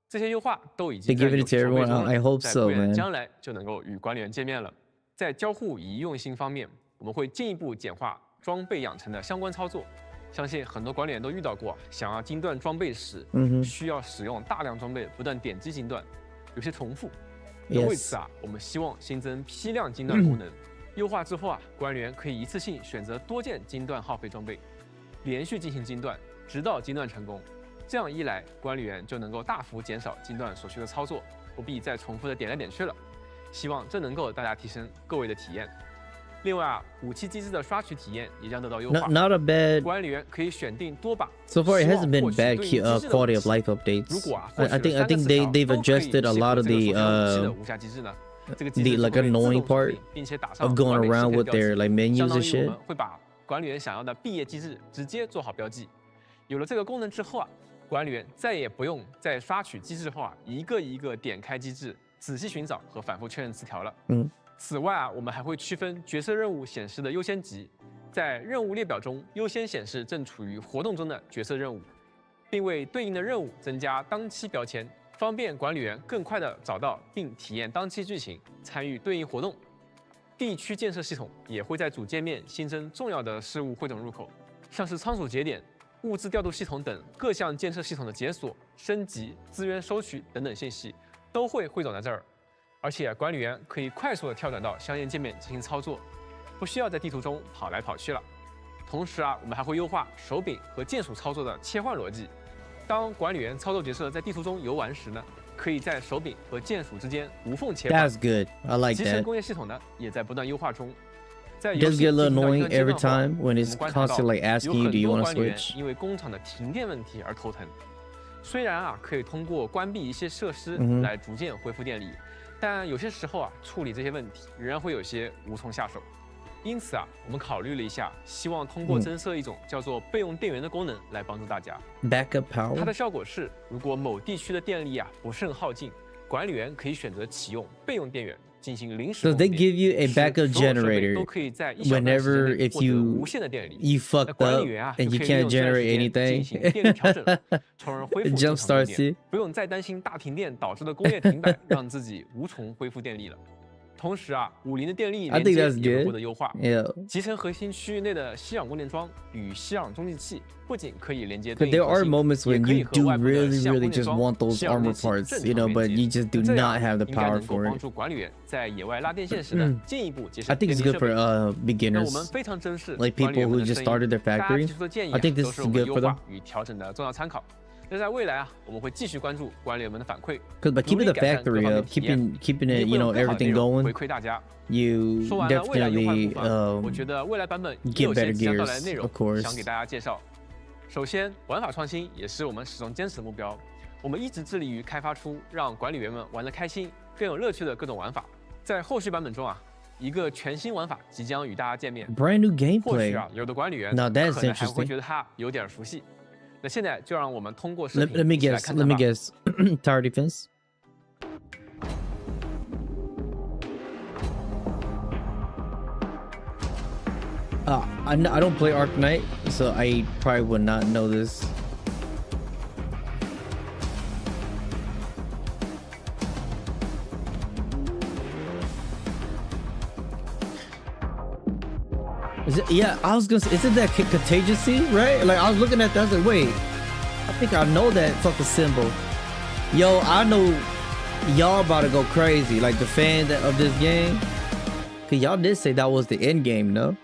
这些优化都已 They 经在 give 有 it to 筹备 everyone. 中 I 了， hope 在 so, 不远的 man. 将来就能够与管理员见面了。在交互与用性方面，我们会进一步简化装备养成的相关操作。相信很多管理员都遇到过，想要精锻装备时，需要使用大量装备不断点击精锻，有些重复。那为此啊，我们希望新增批量精锻功能。优化之后啊，管理员可以一次性选择多件精锻耗费装备，连续进行精锻，直到精锻成功。这样一来，管理员就能够大幅减少精锻所需的操作，不必再重复的点来点去了。希望这能够大大提升各位的体验。另外啊，武器机制的刷取体验也将得到优化。 Not a bad. 管理员可以选定多把。 So far, it 希望 hasn't been 获取 bad 对应机制的 quality 武 of 器 life updates. 如果啊， I 获取 think 了 I think 3 they 个 they've 词条都可以 adjusted a 适 lot 合 of 这个 the 所需的武器的无瑕机制呢。这个机 the 制 like 就会自 annoying 动锁 part 定并且打上 of going 完美适 around 配 with 标记 their like menus 相当 and 于我 shit. 们会把管理员想要的毕业机制直接做好标记。有了这个功能之后啊，管理员再也不用在刷取机制后啊，一个一个点开机制，仔细寻找和反复确认词条了。此外啊，我们还会区分角色任务显示的优先级，在任务列表中优先显示正处于活动中的角色任务，并为对应的任务增加当期标签，方便管理员更快地找到并体验当期剧情，参与对应活动。地区建设系统也会在主界面新增重要的事务汇总入口，像是仓储节点、物资调度系统等各项建设系统的解锁、升级、资源收取等等信息都会汇总在这儿。而且管理员可以快速地跳转到相应界面进行操作，不需要在地图中跑来跑去了。同时啊，我们还会优化手柄和键鼠操作的切换逻辑。当管理员操作角色在地图中游玩时呢，可以在手柄和键鼠之间无缝切换。 That's good. I like 集成 that. 工业系统呢，也在不断优化中。在 It 游 does 戏 get a 进 little 行到一 annoying 个阶 every 段后啊， time when 我 it's 们观察到 constantly 有 asking you, 很 do you 多 want to 管理员 switch? 因为工厂的停电问题而头疼。虽然啊，可以通过关闭一些设施来逐渐恢复电力，但有些时候啊，处理这些问题仍然会有些无从下手。因此啊，我们考虑了一下，希望通过增设一种叫做备用电源的功能来帮助大家。 Backup 它 power. 的效果是，如果某地区的电力啊不甚耗尽，管理员可以选择启用备用电源进行临时 So 供 they 电， give you a 使 backup 所有设备 generator 都可以在一小段时 whenever 间内 if 获得 you 无限的电力。 you 那 fucked 管 up 理员啊 and 就 you 可以利 can't 用这段时 generate 间进行 anything. 电力调整，从而恢复 It 正 jump 常供 starts 电 you. 不用再担心大停电导致的工业停摆让自己无从恢复电力了。同时啊，50的电力 I 连 think 接 that's 也会 good. 获得优化。 Yeah. 集成核心区域内的吸氧供电桩与吸氧中继器不仅可以连接 But 对 there 应核 are 心， moments 也 when 可以 you 和 do 外部的 really, 吸氧 really 供电 just 桩、want those 吸氧 armor 热器 parts, 正 you 常 know, 连 but 接。 you just do 这样 not have the 应该 power 能够 for 帮 it. 助管理员在野外拉电线时呢，进一步节 I 省 think 电 it's 力 good 设 for 备。让我们 beginners, 非常珍视 like 管理 people 员们 who 的 just 声 started 音， their 大家 factory. 提出的建议 I 啊， think this 都 is 是我们 good 优 for 化 them. 与调整的重要参考。那在未来啊，我们会继续关注管理员们的反馈， Because by 努 keeping 力 the 改善各 factory 方面 up, 体验， keeping 也 it, 会 you 有 know, 更好的内 everything 容回 going, 馈大家。 you 说完了未来优化的 definitely 部分，我觉得未来版本也 get 有些 better 即将到来的 gears, 内容 of course. 想给大家介绍。首先，玩法创新也是我们始终坚持的目标。我们一直致力于开发出让管理员们玩得开心、更有乐趣的各种玩法。在后续版本中啊，一个全新玩法即将与大家见面。 Brand new 或许 gameplay. 啊，有的管理员 Now that's 可能还会 interesting. 觉得它有点熟悉。那现在就让我们通过视 Let 频 me 一起来 guess. 看 Let 看 me 吧。 guess. Tower defense. I don't play Arknight, so I probably would not know this. Is it? Yeah, I was gonna say, isn't that Contagiousy, right? Like I was looking at that, I was like, wait, I think I know that fucking symbol. Yo, I know y'all about to go crazy, like the fans of this game. Cause y'all did say that was the end game, no?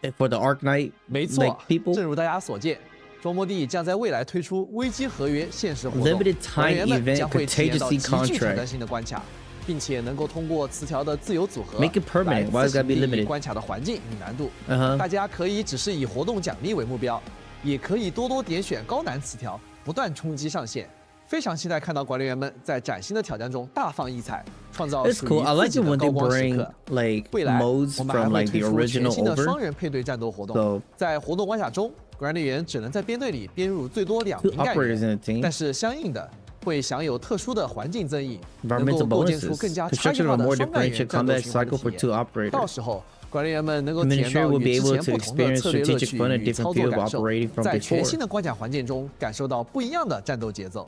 And for the Arknight, 没错 like people, 正如大家所见，装模地将在未来推出危机合约限时活动， Limited time 管理员们 event 将会体验到 Contagiousy 极具挑 contract 战性的关卡，并且能够通过词条的自由组合 Make it permanent. 来 Why does 自 that be 行定义 limited? 关卡的环境与难度。 Uh-huh. 大家可以只是以活动奖励为目标，也可以多多点选高难词条，不断冲击上限。非常期待看到管理员们在崭新的挑战中大放异彩，创造 It's 属 cool. I 于自 like 己 it 的 when 高 they 光时 bring 刻。 like 未来 modes 我们还 from 会 like 推 the 出全 original 新的 over. 双人配对战斗活动 So-。在活动关卡中，管理员只能在编队里编入最多2 Two 名干 operators in a 员， team. 但是相应的会享有特殊的环境增益，能 Environmental 够构建出 bonuses. 更加差异 Construction 化 of a 的 more 双干 differentiated 员战斗 combat 循环 cycle 的 for 体 two 验。到 operators. 时候，管理员们能够体验 Administrator 到 will 与 be 之 able 前 to 不同的 experience 策略乐 strategic 趣 fun and 与 different 操作 field of 感受 operating，from 在全 before. 新的关卡环境中感受到不一样的战斗节奏。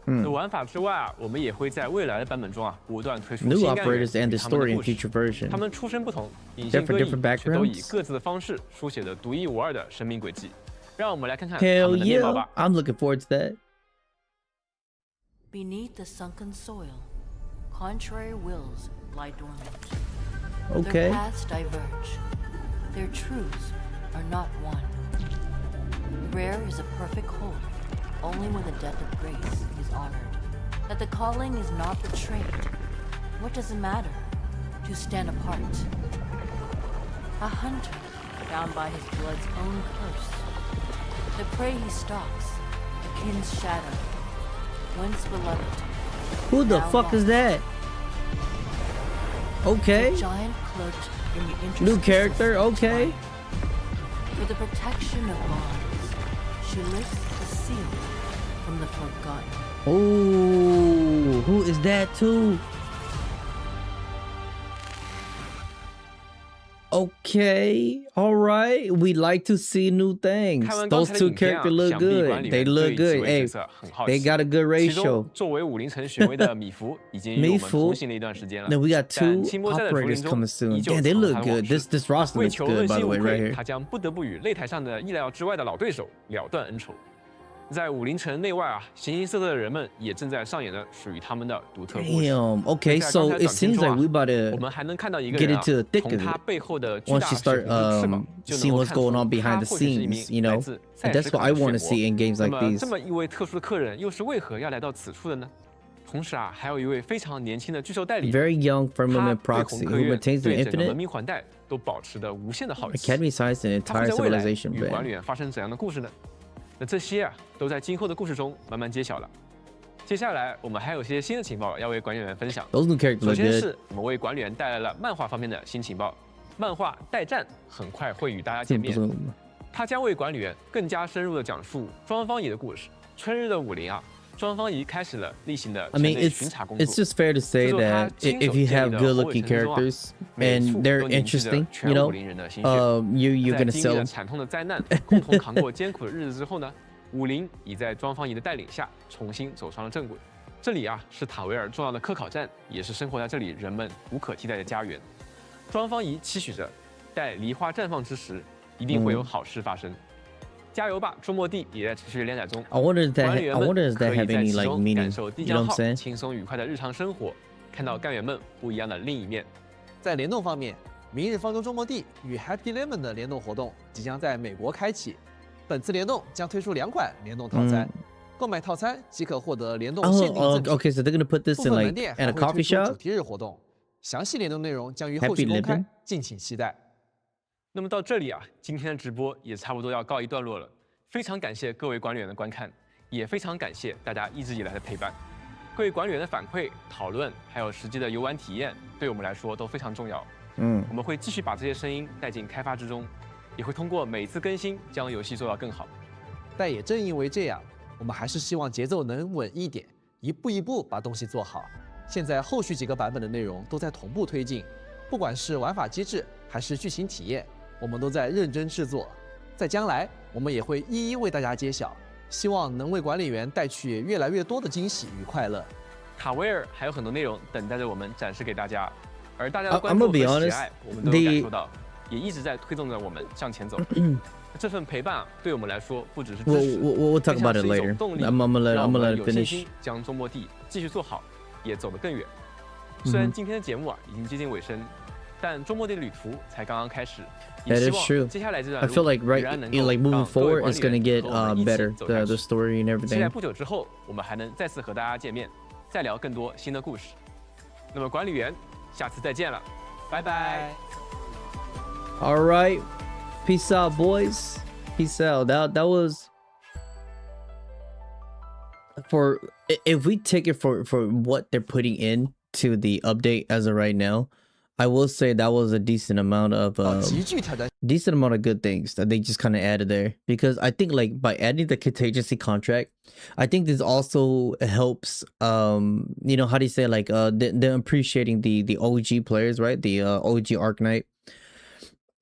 那玩法之外啊，我们也会在未来的版本中啊，不断推出 New 新干员 operators and 与 the 他们 story 的 in 故事。 future version. 他们出身不同，隐姓各异， Different 却都以 backgrounds. 各自的方式书写的独一无二的生命轨迹。让我们来看看他 Hell 们的面貌 yeah! 吧。 I'm looking forward to that. Beneath the sunken soil, contrary wills lie dormant. Okay. Their paths diverge. Their truths are not one. Rare is a perfect whole, only when the death of grace is honored. That the calling is not betrayed. What does it matter? To stand apart. A hunter, bound by his blood's own curse. The prey he stalks, a kin's shadow. Once beloved. Who the now fuck is lost. that? Okay. A giant cloaked in the New interstices character, of okay. time. For the protection of bonds, she lifts the seal from the forgotten. Oh, who is that too? Okay, all right. We like to see new things. 看完刚 Those 才的 two 影片啊， characters look 想必管 good. 理 They 员 look 对几 good. 位 Hey, 角色很好 they 奇。 got a good 其中 ratio. 作为武林城学威的米芾，已经与我们同行了一段时间了。 Then we got 但 two 清波在的竹林 operators 中 coming soon. 依旧 Damn, they 藏 look 他的往 good. 事 This roster 为 looks 求 good, 问 by 心 the 无 way, right 愧， here. 他将不得不与擂台上的意料之外的老对手了断恩仇。在武林城内外啊，形形色色的人们也正在上演着属于他们的独特故事。 Damn. Okay, 在 so 刚才 it 短片 seems 中 like 啊 we about 我 to 们还能看到一个 get 人啊 into the thick 从 of 他 it 背后的巨 once 大 you 水 start 平翅膀就 seeing 能够 what's 看 going 出 on behind 他 the 或许是一名 scenes, you 来 know. 自 And 塞 that's 什 what 卡 I 的 want to 漩涡 see in games 那 like 么 these. 这么一位特殊的客人又是为何要来到此处的呢？同时啊，还有一位非常年轻的巨兽代理人， Very young 他 firmament 对红 proxy 客 who 院 maintains the 对整个文 infinite 明环带都保持着无限的好奇。 academy science and 他会 entire 在未来 civilization 与管理 ban. 员发生怎样的故事呢？那这些啊，都在今后的故事中慢慢揭晓了。接下来我们还有些新的情报要为管理员分享。 Those new characters 首 look 先 good. 是我们为管理员带来了漫画方面的新情报，漫画《待战》很快会与大家见面。 Zoom. 它将为管理员更加深入地讲述庄方仪的故事。春日的武林啊，庄方仪开始了例行的 I 城 mean, 内 it's 巡查工 it's 作。 just fair to say 制作他 that 亲 if 手 you 建 have 立的 good 火 looking 尾城之中啊， characters 每 and 处 they're 都凝聚着 interesting, 全 you 武 know, 林人的心血。 you're 在 gonna 经历 sell 了惨痛的灾难，共同扛过艰苦的日子之后呢，武林已在庄方仪的带领下重新走上了正轨。这里啊是塔维尔重要的科考站，也是生活在这里人们无可替代的家园。庄方仪期许着，待梨花绽放之时，一定会有好事发生。加油吧，周末地也在持续连载中。I wonder if 管理员们 does 可 that 以 have 在 any 其 like 中 meaning? 感受地 You know 江 what 号 I'm saying? 轻松愉快的日常生活，看到干员们不一样的另一面。在联动方面，明日方舟周末地与 Happy Lemon 的联动活动即将在美国开启。本次联动将推出2款联动套餐，购买套餐即可获得联动限定赠品。 okay, so they're gonna put this 部 in 分 like 门店 at 还 a 会推 coffee 出 shop. 主题日活动，详细联动内容将于后续 Happy 公开 Living，敬请期待。那么到这里啊，今天的直播也差不多要告一段落了。非常感谢各位管理员的观看，也非常感谢大家一直以来的陪伴。各位管理员的反馈、讨论，还有实际的游玩体验，对我们来说都非常重要。我们会继续把这些声音带进开发之中，也会通过每一次更新将游戏做到更好。但也正因为这样，我们还是希望节奏能稳一点，一步一步把东西做好。现在后续几个版本的内容都在同步推进，不管是玩法机制还是剧情体验，我们都在认真制作。在将来，我们也会一一为大家揭晓，希望能为管理员带去越来越多的惊喜与快乐。卡维尔还有很多内容等待着我们展示给大家，而大家的 I'm 关注 gonna be 和喜 honest, 爱，我们都有感受到，也一直在推动着我们向前走。这份陪伴啊，对我们来说不只是支持， We'll talk about it 更像是一 later. 种动力， I'm gonna 让我 let 们 it 有信 finish. 心将周末地继续做好，也走得更远。虽然今天的节目啊已经接近尾声，但周末地的旅途才刚刚开始。也 That 希 is 望 true. 接下来这段 I 路 feel like 依 right, 然能 you 够 like moving 让各位 forward, 管 it's 理 gonna 员 get 和我们一起 better. 走下 The 去。 story and 期待 everything. 不久之后，我们还能再次和大家见面，再聊更多新的故事。那么管理员，下次再见了，拜拜。 All right, peace out, boys. Peace out. That was for if we take it for what they're putting into the update as of right now. I will say that was a decent amount of 极具挑战 decent amount of good things that they just kind of added there, because I think like by adding the contingency contract, I think this also helps you know, how do you say, like them appreciating the OG players, right? The OG Arknight.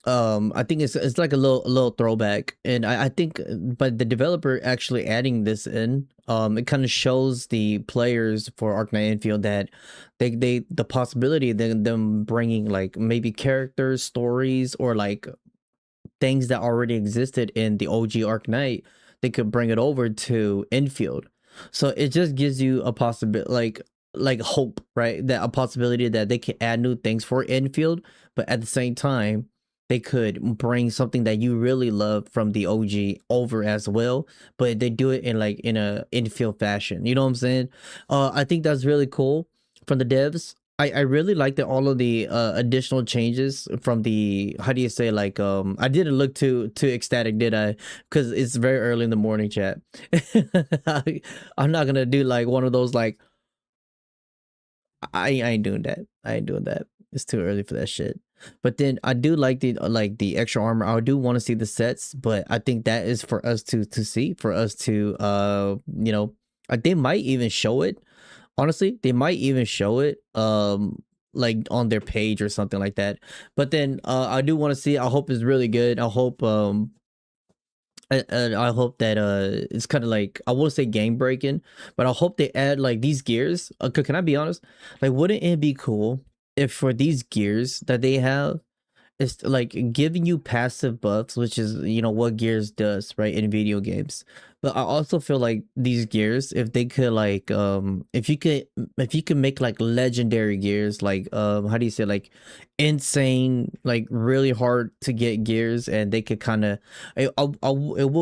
I think it's like a little throwback, and I think by the developer actually adding this in, it kind of shows the players for Arknight Endfield that the possibility of them bringing like maybe characters, stories, or like things that already existed in the OG Arknight, they could bring it over to Endfield. So it just gives you a possibility, like hope, right? That a possibility that they can add new things for Endfield, but at the same time, they could bring something that you really love from the OG over as well, but they do it in like in a Endfield fashion. You know what I'm saying? I think that's really cool from the devs. I really like that all of the additional changes from the, how do you say, like I didn't look too ecstatic, did I? Because it's very early in the morning, chat. I'm not gonna do like one of those like I ain't doing that. I ain't doing that. It's too early for that shit. But then I do like the extra armor. I do want to see the sets, but I think that is for us to see, for us to you know, they might even show it. Honestly, they might even show it like on their page or something like that. But then I do want to see. I hope it's really good. I hope I hope that it's kind of like, I won't say game breaking, but I hope they add like these gears. Can I be honest? Like, wouldn't it be cool if for these gears that they have, it's like giving you passive buffs, which is, you know, what gears does, right, in video games. But I also feel like these gears, if they could like if you could make like legendary gears, like how do you say, like insane, like really hard to get gears, and they could kind of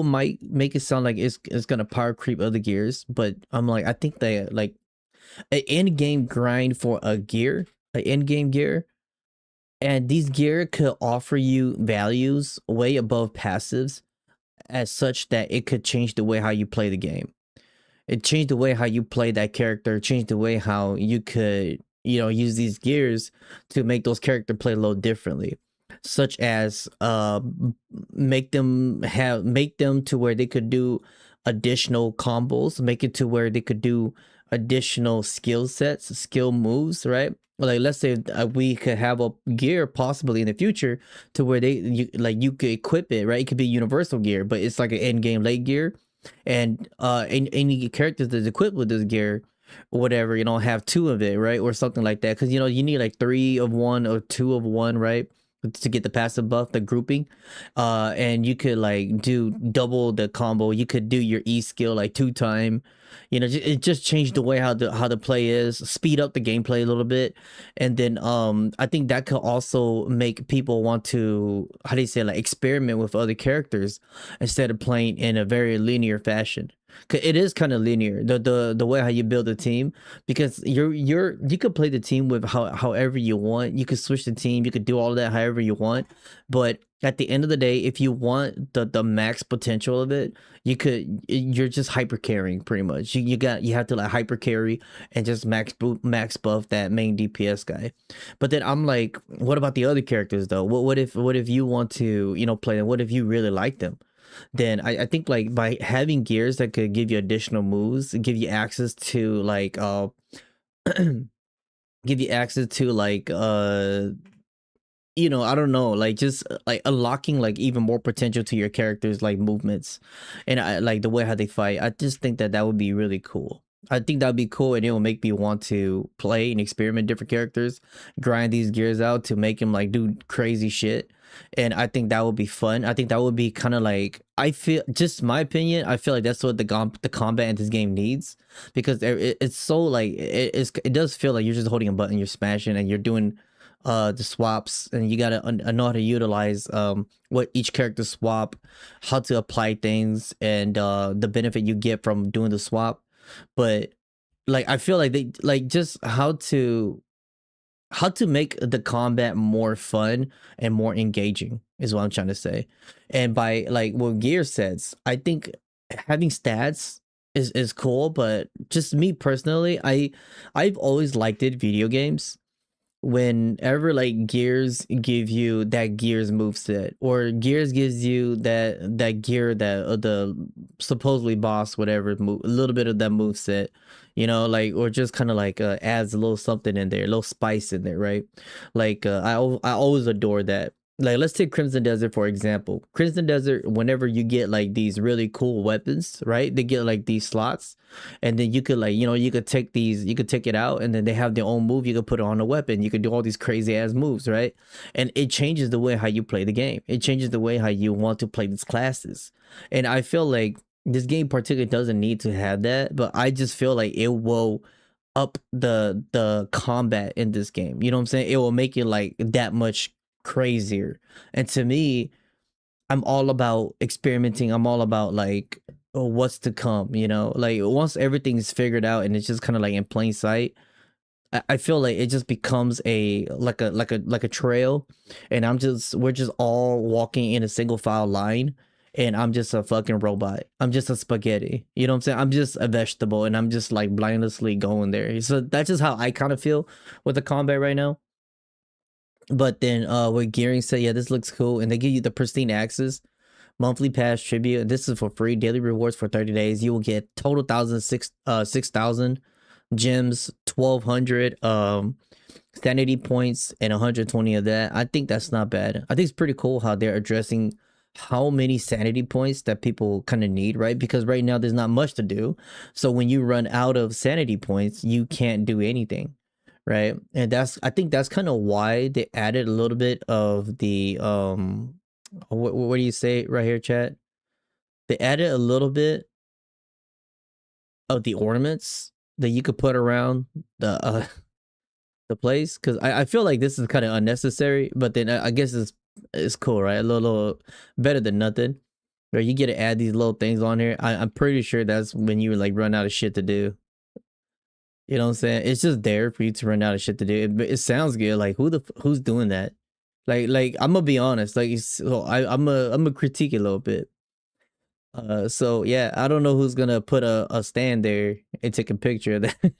might make it sound like it's gonna power creep other gears, but I'm like, I think they like an in-game grind for a gear, an in-game gear, and these gear could offer you values way above passives, as such that it could change the way how you play the game. It changed the way how you play that character, change the way how you could, you know, use these gears to make those characters play a little differently, such as make them to where they could do additional combos, make it to where they could do additional skill sets, skill moves, right? Like, let's say we could have a gear possibly in the future to where you could equip it, right? It could be universal gear, but it's like an end game late gear, and any characters that's equipped with this gear whatever, you know, have 2 of it, right? Or something like that. Because, you know, you need like 3 of one or 2 of one, right? To get the passive buff, the grouping. And you could like do double the combo. You could do your E skill like 2 time. You know, it just changed the way how the play is, speed up the gameplay a little bit. And then I think that could also make people want to, how do you say, like experiment with other characters instead of playing in a very linear fashion. 'Cause it is kind of linear, the way how you build a team, because you could play the team with however you want. You could switch the team, you could do all of that however you want. But at the end of the day, if you want the max potential of it, you're just hyper carrying pretty much. You have to like hyper carry and just max buff that main DPS guy. But then I'm like, what about the other characters though? What if you want to, you know, play them? What if you really like them? Then I think like by having gears that could give you additional moves, give you access to like give you access to like you know, I don't know, like just like unlocking like even more potential to your characters, like movements and I like the way how they fight. I just think that would be really cool. I think that'd be cool, and it will make me want to play and experiment different characters, grind these gears out to make them like do crazy shit. And I think that would be fun. I think that would be kind of like, I feel, just my opinion, I feel like that's what the combat in this game needs, because it's so like it does feel like you're just holding a button, you're smashing, and you're doing the swaps, and you gotta know how to utilize what each character swap, how to apply things, and the benefit you get from doing the swap. But like I feel like they like just how to make the combat more fun and more engaging is what I'm trying to say. And by like what Gear says, I think having stats is cool, but just me personally, I've always liked it video games whenever like Gears give you that Gears moveset, or Gears gives you that gear that the supposedly boss whatever move, a little bit of that moveset, you know, like, or just kind of like adds a little something in there, a little spice in there, right? Like I always adore that. Like let's take Crimson Desert for example. Crimson Desert, whenever you get like these really cool weapons, right? They get like these slots, and then you could like, you know, you could take it out, and then they have their own move. You could put it on a weapon. You could do all these crazy ass moves, right? And it changes the way how you play the game. It changes the way how you want to play these classes. And I feel like this game particularly doesn't need to have that, but I just feel like it will up the combat in this game. You know what I'm saying? It will make it like that much crazier. And to me, I'm all about experimenting. I'm all about like, oh, what's to come, you know? Like once everything's figured out and it's just kind of like in plain sight, I feel like it just becomes a trail, and we're just all walking in a single file line, and I'm just a fucking robot. I'm just a spaghetti. You know what I'm saying? I'm just a vegetable, and I'm just like blindlessly going there. So that's just how I kind of feel with the combat right now. But then with Gearing said, yeah, this looks cool, and they give you the pristine axes, monthly pass tribute. This is for free. Daily rewards for 30 days. You will get total 6,000 gems, 1,200 sanity points, and 120 of that. I think that's not bad. I think it's pretty cool how they're addressing how many sanity points that people kind of need, right? Because right now there's not much to do. So when you run out of sanity points, you can't do anything, right? And I think that's kind of why they added a little bit of the what do you say right here, chat? They added a little bit of the ornaments that you could put around the place, because I feel like this is kind of unnecessary, but then I guess it's cool, right? A little better than nothing. Where you get to add these little things on here. I'm pretty sure that's when you like run out of shit to do. You know what I'm saying? It's just there for you to run out of shit to do. It sounds good. Like who's doing that? Like I'm gonna be honest. Like so I'm a critique a little bit. So yeah, I don't know who's gonna put a stand there and take a picture of that.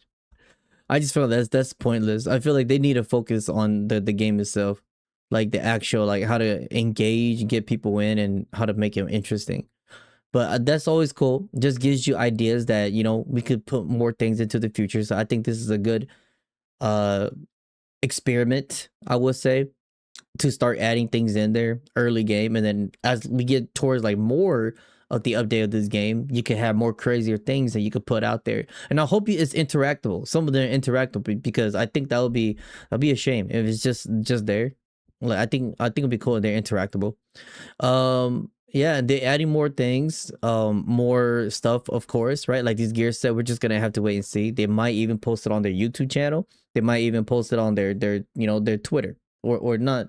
I just feel that's pointless. I feel like they need to focus on the game itself, like the actual, like how to engage, get people in, and how to make it interesting. But that's always cool. Just gives you ideas that, you know, we could put more things into the future. So I think this is a good experiment, I would say, to start adding things in there early game, and then as we get towards like more of the update of this game, you can have more crazier things that you could put out there. And I hope it's interactable. Some of them are interactable, because I think that'd be a shame if it's just there. Like I think it'd be cool if they're interactable. Yeah, they're adding more things, more stuff, of course, right? Like these gear set, we're just gonna have to wait and see. They might even post it on their YouTube channel. They might even post it on their their Twitter, or not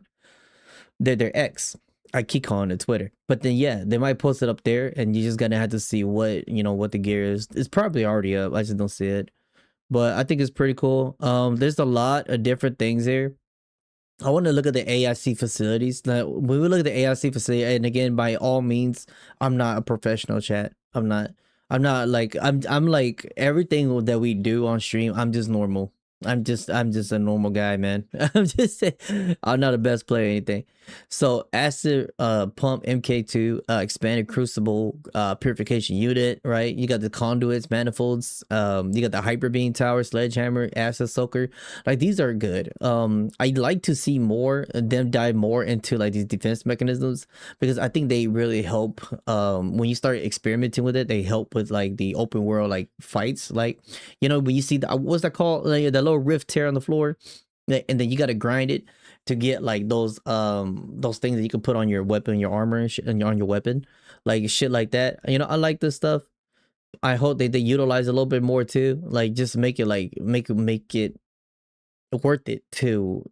their X. I keep calling it Twitter, but then yeah, they might post it up there, and you're just gonna have to see what what the gear is. It's probably already up. I just don't see it, but I think it's pretty cool. There's a lot of different things here. I want to look at the AIC facilities. Now, when we look at the AIC facility, and again, by all means, I'm not a professional, chat. I'm not like I'm like everything that we do on stream. I'm just normal. I'm just a normal guy, man. I'm not the best player or anything. So acid pump MK2 expanded crucible purification unit, right? You got the conduits, manifolds, you got the hyper beam tower, sledgehammer, acid soaker. Like these are good. I'd like to see more them dive more into like these defense mechanisms, because I think they really help when you start experimenting with it. They help with like the open world like fights, like when you see the what's that called, like, the little rift tear on the floor, and then you got to grind it to get like those things that you can put on your weapon, your armor, and shit, and on your weapon, like shit like that. I like this stuff. I hope they utilize a little bit more too, like just make it like make it worth it to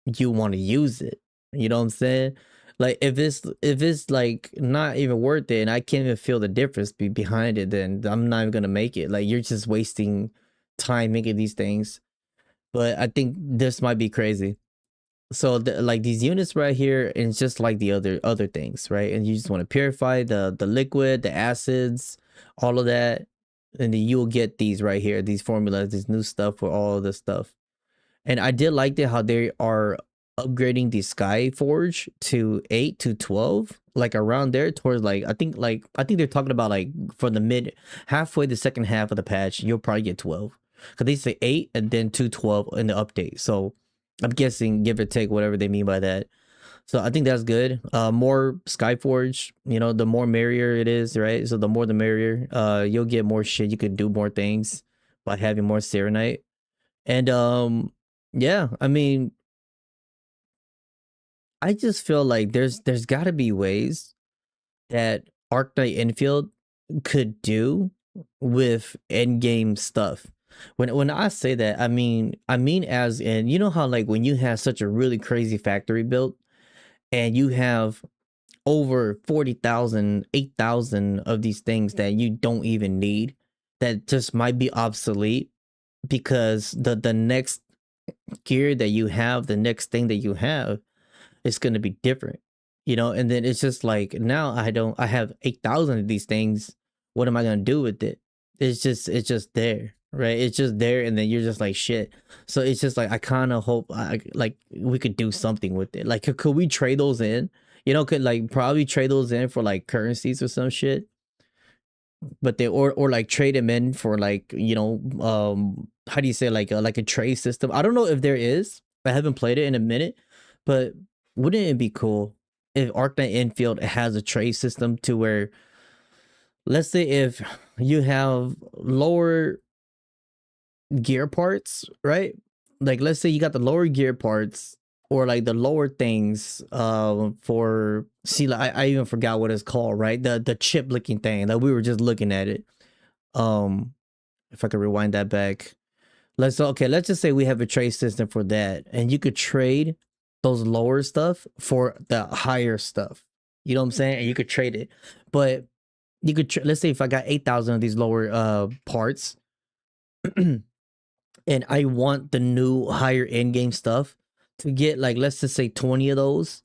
you want to use it. You know what I'm saying? Like if it's like not even worth it, and I can't even feel the difference behind it, then I'm not even gonna make it. Like you're just wasting time making these things. But I think this might be crazy. So like these units right here, and it's just like the other things, right? And you just want to purify the liquid, the acids, all of that, and then you'll get these right here, these formulas, this new stuff for all of this stuff. And I did like how they are upgrading the Sky Forge to 8 to 12, like around there towards like I think they're talking about like for the halfway the second half of the patch, you'll probably get 12, because they say 8 and then 12 in the update. So I'm guessing give or take whatever they mean by that. So I think that's good. More Skyforge, the more merrier it is, right? So the more the merrier. You'll get more shit. You could do more things by having more Serenite. And yeah, I mean, I just feel like there's got to be ways that Arknight Endfield could do with endgame stuff. When I say that, I mean as in, how like when you have such a really crazy factory built, and you have over 40,000, 8,000 of these things that you don't even need, that just might be obsolete, because the next gear that you have, the next thing that you have, is going to be different, and then it's just like, now I have 8,000 of these things. What am I going to do with it? It's just there, right? It's just there, and then you're just like, shit. So it's just like, I kind of hope like we could do something with it. Like could we trade those in? Could like probably trade those in for like currencies or some shit. But they or like trade them in for like, how do you say, like a trade system? I don't know if there is. I haven't played it in a minute, but wouldn't it be cool if Arknight Endfield has a trade system to where, let's say if you have lower gear parts, right? Like let's say you got the lower gear parts, or like the lower things for, see, like I even forgot what it's called, right? The chip looking thing that we were just looking at it. If I could rewind that back, let's just say we have a trade system for that, and you could trade those lower stuff for the higher stuff. You know what I'm saying? And you could trade it, but you could let's say if I got 8,000 of these lower parts, and I want the new higher end game stuff, to get like, let's just say 20 of those,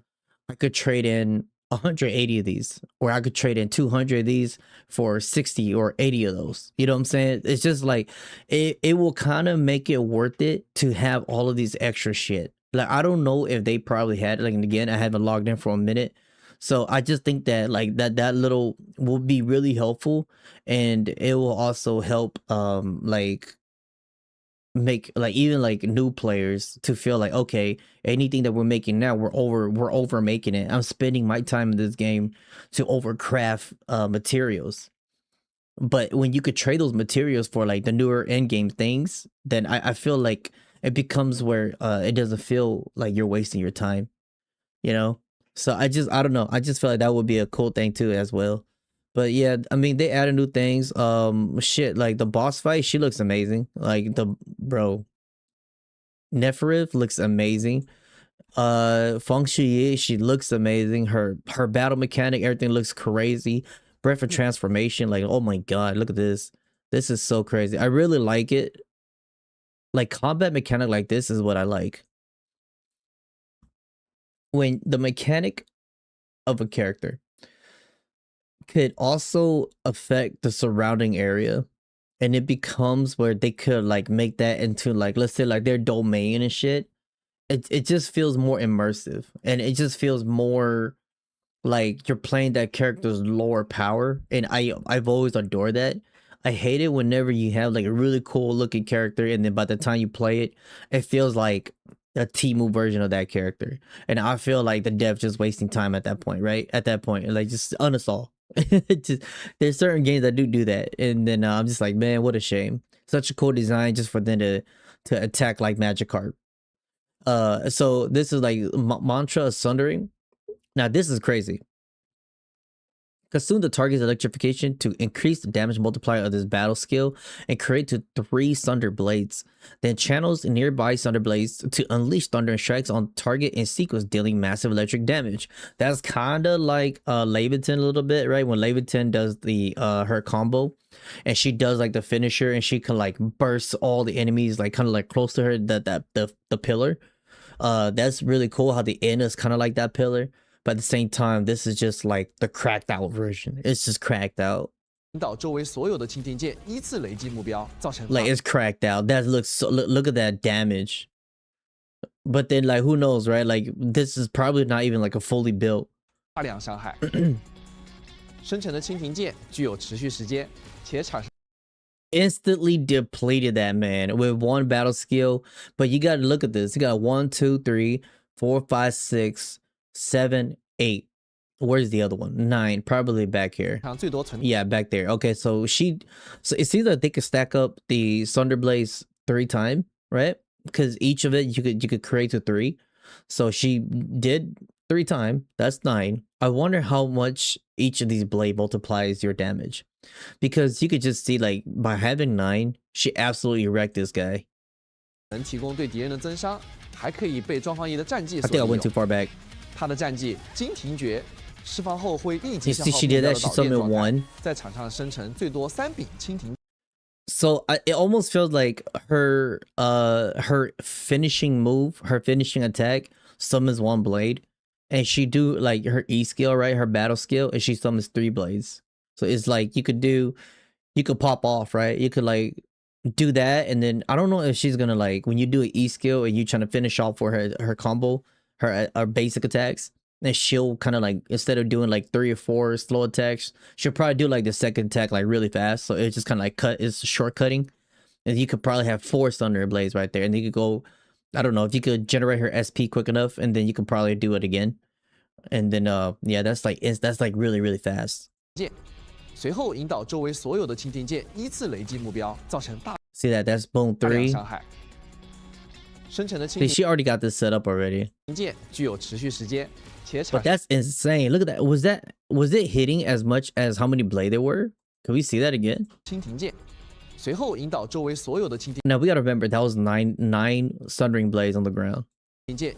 I could trade in 180 of these, or I could trade in 200 of these for 60 or 80 of those. You know what I'm saying? It's just like it will kind of make it worth it to have all of these extra shit. Like I don't know if they probably had it. Like, and again, I haven't logged in for a minute, so I just think that like that little will be really helpful, and it will also help like make like even like new players to feel like, okay, anything that we're making now, we're over making it. I'm spending my time in this game to overcraft materials. But when you could trade those materials for like the newer end game things, then I feel like it becomes where it doesn't feel like you're wasting your time, you know? So I don't know. I just feel like that would be a cool thing too as well. But yeah, I mean, they added new things. Shit, like the boss fight, she looks amazing. Like Neferif looks amazing. Fangyi, she looks amazing. Her battle mechanic, everything looks crazy. Breath of transformation, like, oh my god, look at this. This is so crazy. I really like it. Like combat mechanic like this is what I like. When the mechanic of a character could also affect the surrounding area, and it becomes where they could like make that into like, let's say like their domain and shit. It just feels more immersive, and it just feels more like you're playing that character's lore power, and I've always adored that. I hate it whenever you have like a really cool looking character, and then by the time you play it, it feels like a Temu version of that character, and I feel like the dev's just wasting time at that point, right? At that point, like just uninstall. Just, there's certain games that do that, and then I'm just like, man, what a shame. Such a cool design just for them to attack like Magikarp. So this is like Mantra of Sundering. Now this is crazy. Consume the target's electrification to increase the damage multiplier of this battle skill and create to 3 Sunder Blades. Then channels nearby Sunder Blades to unleash thunder and strikes on target in sequence, dealing massive electric damage. That's kind of like Leviathan a little bit, right? When Leviathan does the her combo, and she does like the finisher, and she can like burst all the enemies like kind of like close to her, the pillar. That's really cool how the end is kind of like that pillar. But at the same time, this is just like the cracked out version. It's just cracked out. Like it's cracked out. That looks so, look at that damage. But then like who knows, right? Like this is probably not even like a fully built. Instantly depleted that man with 1 battle skill. But you gotta look at this. You got 1, 2, 3, 4, 5, 6, 7, 8. Where's the other one? 9, probably back here. Yeah, back there. Okay, so it seems like they could stack up the Sunder Blades 3 times, right? Because each of it you could create to 3. So she did 3 times. That's 9. I wonder how much each of these blade multiplies your damage, because you could just see like by having 9, she absolutely wrecked this guy. I think I went too far back. You see, she did that. She summoned 1. So it almost feels like her finishing move, her finishing attack summons 1 blade, and she do like her E skill, right? Her battle skill, and she summons 3 blades. So it's like you could pop off, right? You could like do that, and then I don't know if she's gonna like when you do an E skill and you trying to finish off for her combo, her basic attacks, and she'll kind of like, instead of doing like 3 or 4 slow attacks, she'll probably do like the second attack like really fast. So it's just kind of like it's shortcutting, and you could probably have 4 Thunder Blades right there, and you could go, I don't know, if you could generate her SP quick enough, and then you can probably do it again, and then yeah, that's like really really fast. See that? That's boom 3. See, she already got this set up already. But that's insane. Look at that. Was it hitting as much as how many blade there were? Can we see that again? Now we gotta remember that was 9 Sundering Blades on the ground. I kind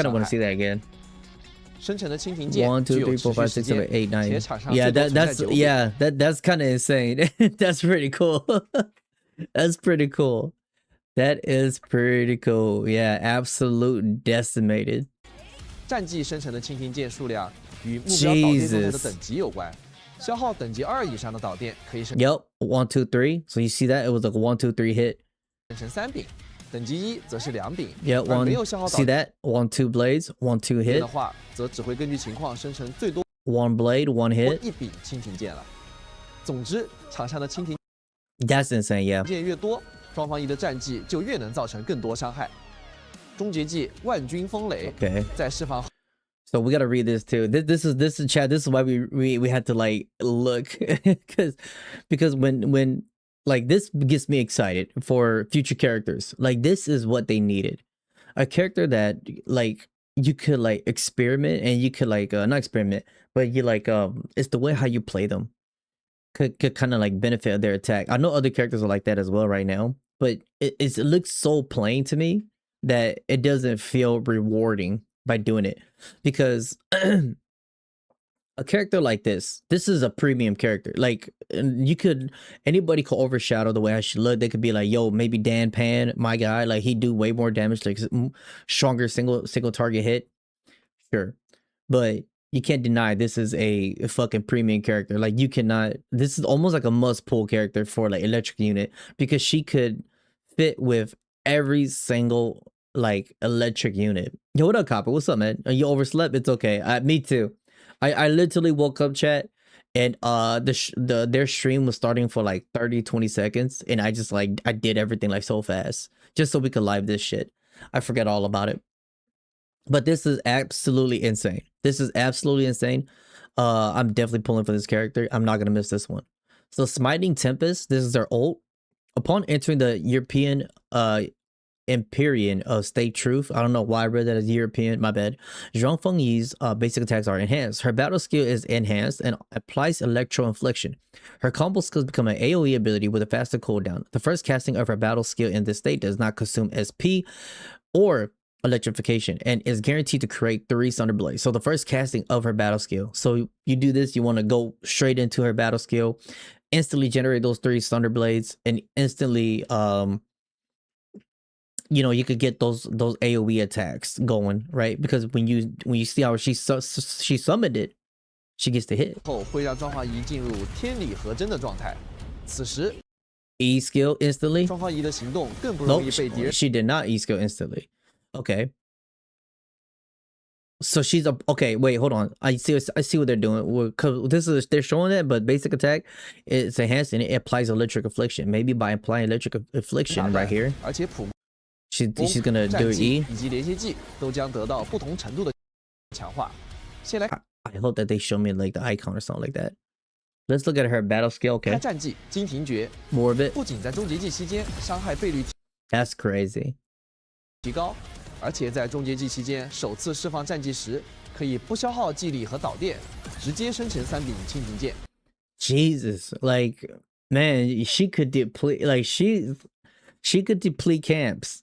of want to see that again. 1, 2, 3, 4, 5, 6, 7, 8, 9. Yeah, that's kind of insane. That's pretty cool. That's pretty cool. That is pretty cool. Yeah, absolute decimated. Jesus. ，Yup, 1, 2, 3. So you see that it was like a 1, 2, 3 hit. 等级1则是2柄。Yeah, one. See that? 1, 2 blades, 1, 2 hit. 的话，则只会根据情况生成最多 1 blade, 1 hit. 1柄蜻蜓剑了。总之，场上的蜻蜓 That's insane, yeah. 剑越多，双方一的战绩就越能造成更多伤害。终结技万军风雷 Okay. 在释放 So we gotta read this too. This is chat. This is why we had to like look because when like this gets me excited for future characters. Like this is what they needed. A character that like you could like experiment and you could like not experiment, but you like it's the way how you play them could kind of like benefit their attack. I know other characters are like that as well right now, but it looks so plain to me that it doesn't feel rewarding by doing it, because a character like this is a premium character. Like anybody could overshadow the way I should look. They could be like, yo, maybe Dan Pan, my guy, like he do way more damage, like stronger single target hit, sure, but you can't deny this is a fucking premium character. Like you cannot, this is almost like a must pull character for like electric unit, because she could fit with every single like electric unit. Yo, what up, Copper? What's up, man? You overslept? It's okay. Me too. I literally woke up, chat, and their stream was starting for like 30-20 seconds, and I just like I did everything like so fast just so we could live this shit. I forget all about it. But this is absolutely insane. This is absolutely insane. I'm definitely pulling for this character. I'm not gonna miss this one. So Smiting Tempest, this is their ult. Upon entering the European Empyrean of State Truth, I don't know why I read that as European, my bad. Zhuang Fangyi's basic attacks are enhanced. Her battle skill is enhanced and applies electro infliction. Her combo skills become an AoE ability with a faster cooldown. The first casting of her battle skill in this state does not consume SP or electrification and is guaranteed to create 3 Thunder Blades. So the first casting of her battle skill. So you do this, you want to go straight into her battle skill, instantly generate those 3 Thunder Blades, and instantly you know, you could get those AoE attacks going, right? Because when you see how she summoned it, she gets to hit. 后会让庄华仪进入天理合真的状态。此时 E skill instantly. 庄华仪的行动更不容 Nope, 易被敌人 she did not E skill instantly. Okay. So she's a okay. Wait, hold on. I see what they're doing. They're showing it, but basic attack is enhanced and it applies electric affliction. Maybe by applying electric affliction right here, 而且普 she's gonna do 战 her 技 E. 以及连接技都将得到不同程度的强化。先来 I hope that they show me like the icon or something like that. Let's look at her battle skill. 开 Okay, 战技金庭诀， more of it. 不仅在终结技期间伤害倍率 That's crazy. 提高，而且在终结技期间首次释放战技时，可以不消耗技力和导电，直接生成3柄蜻蜓剑。 Jesus, like man, she could deplete. Like she could deplete camps.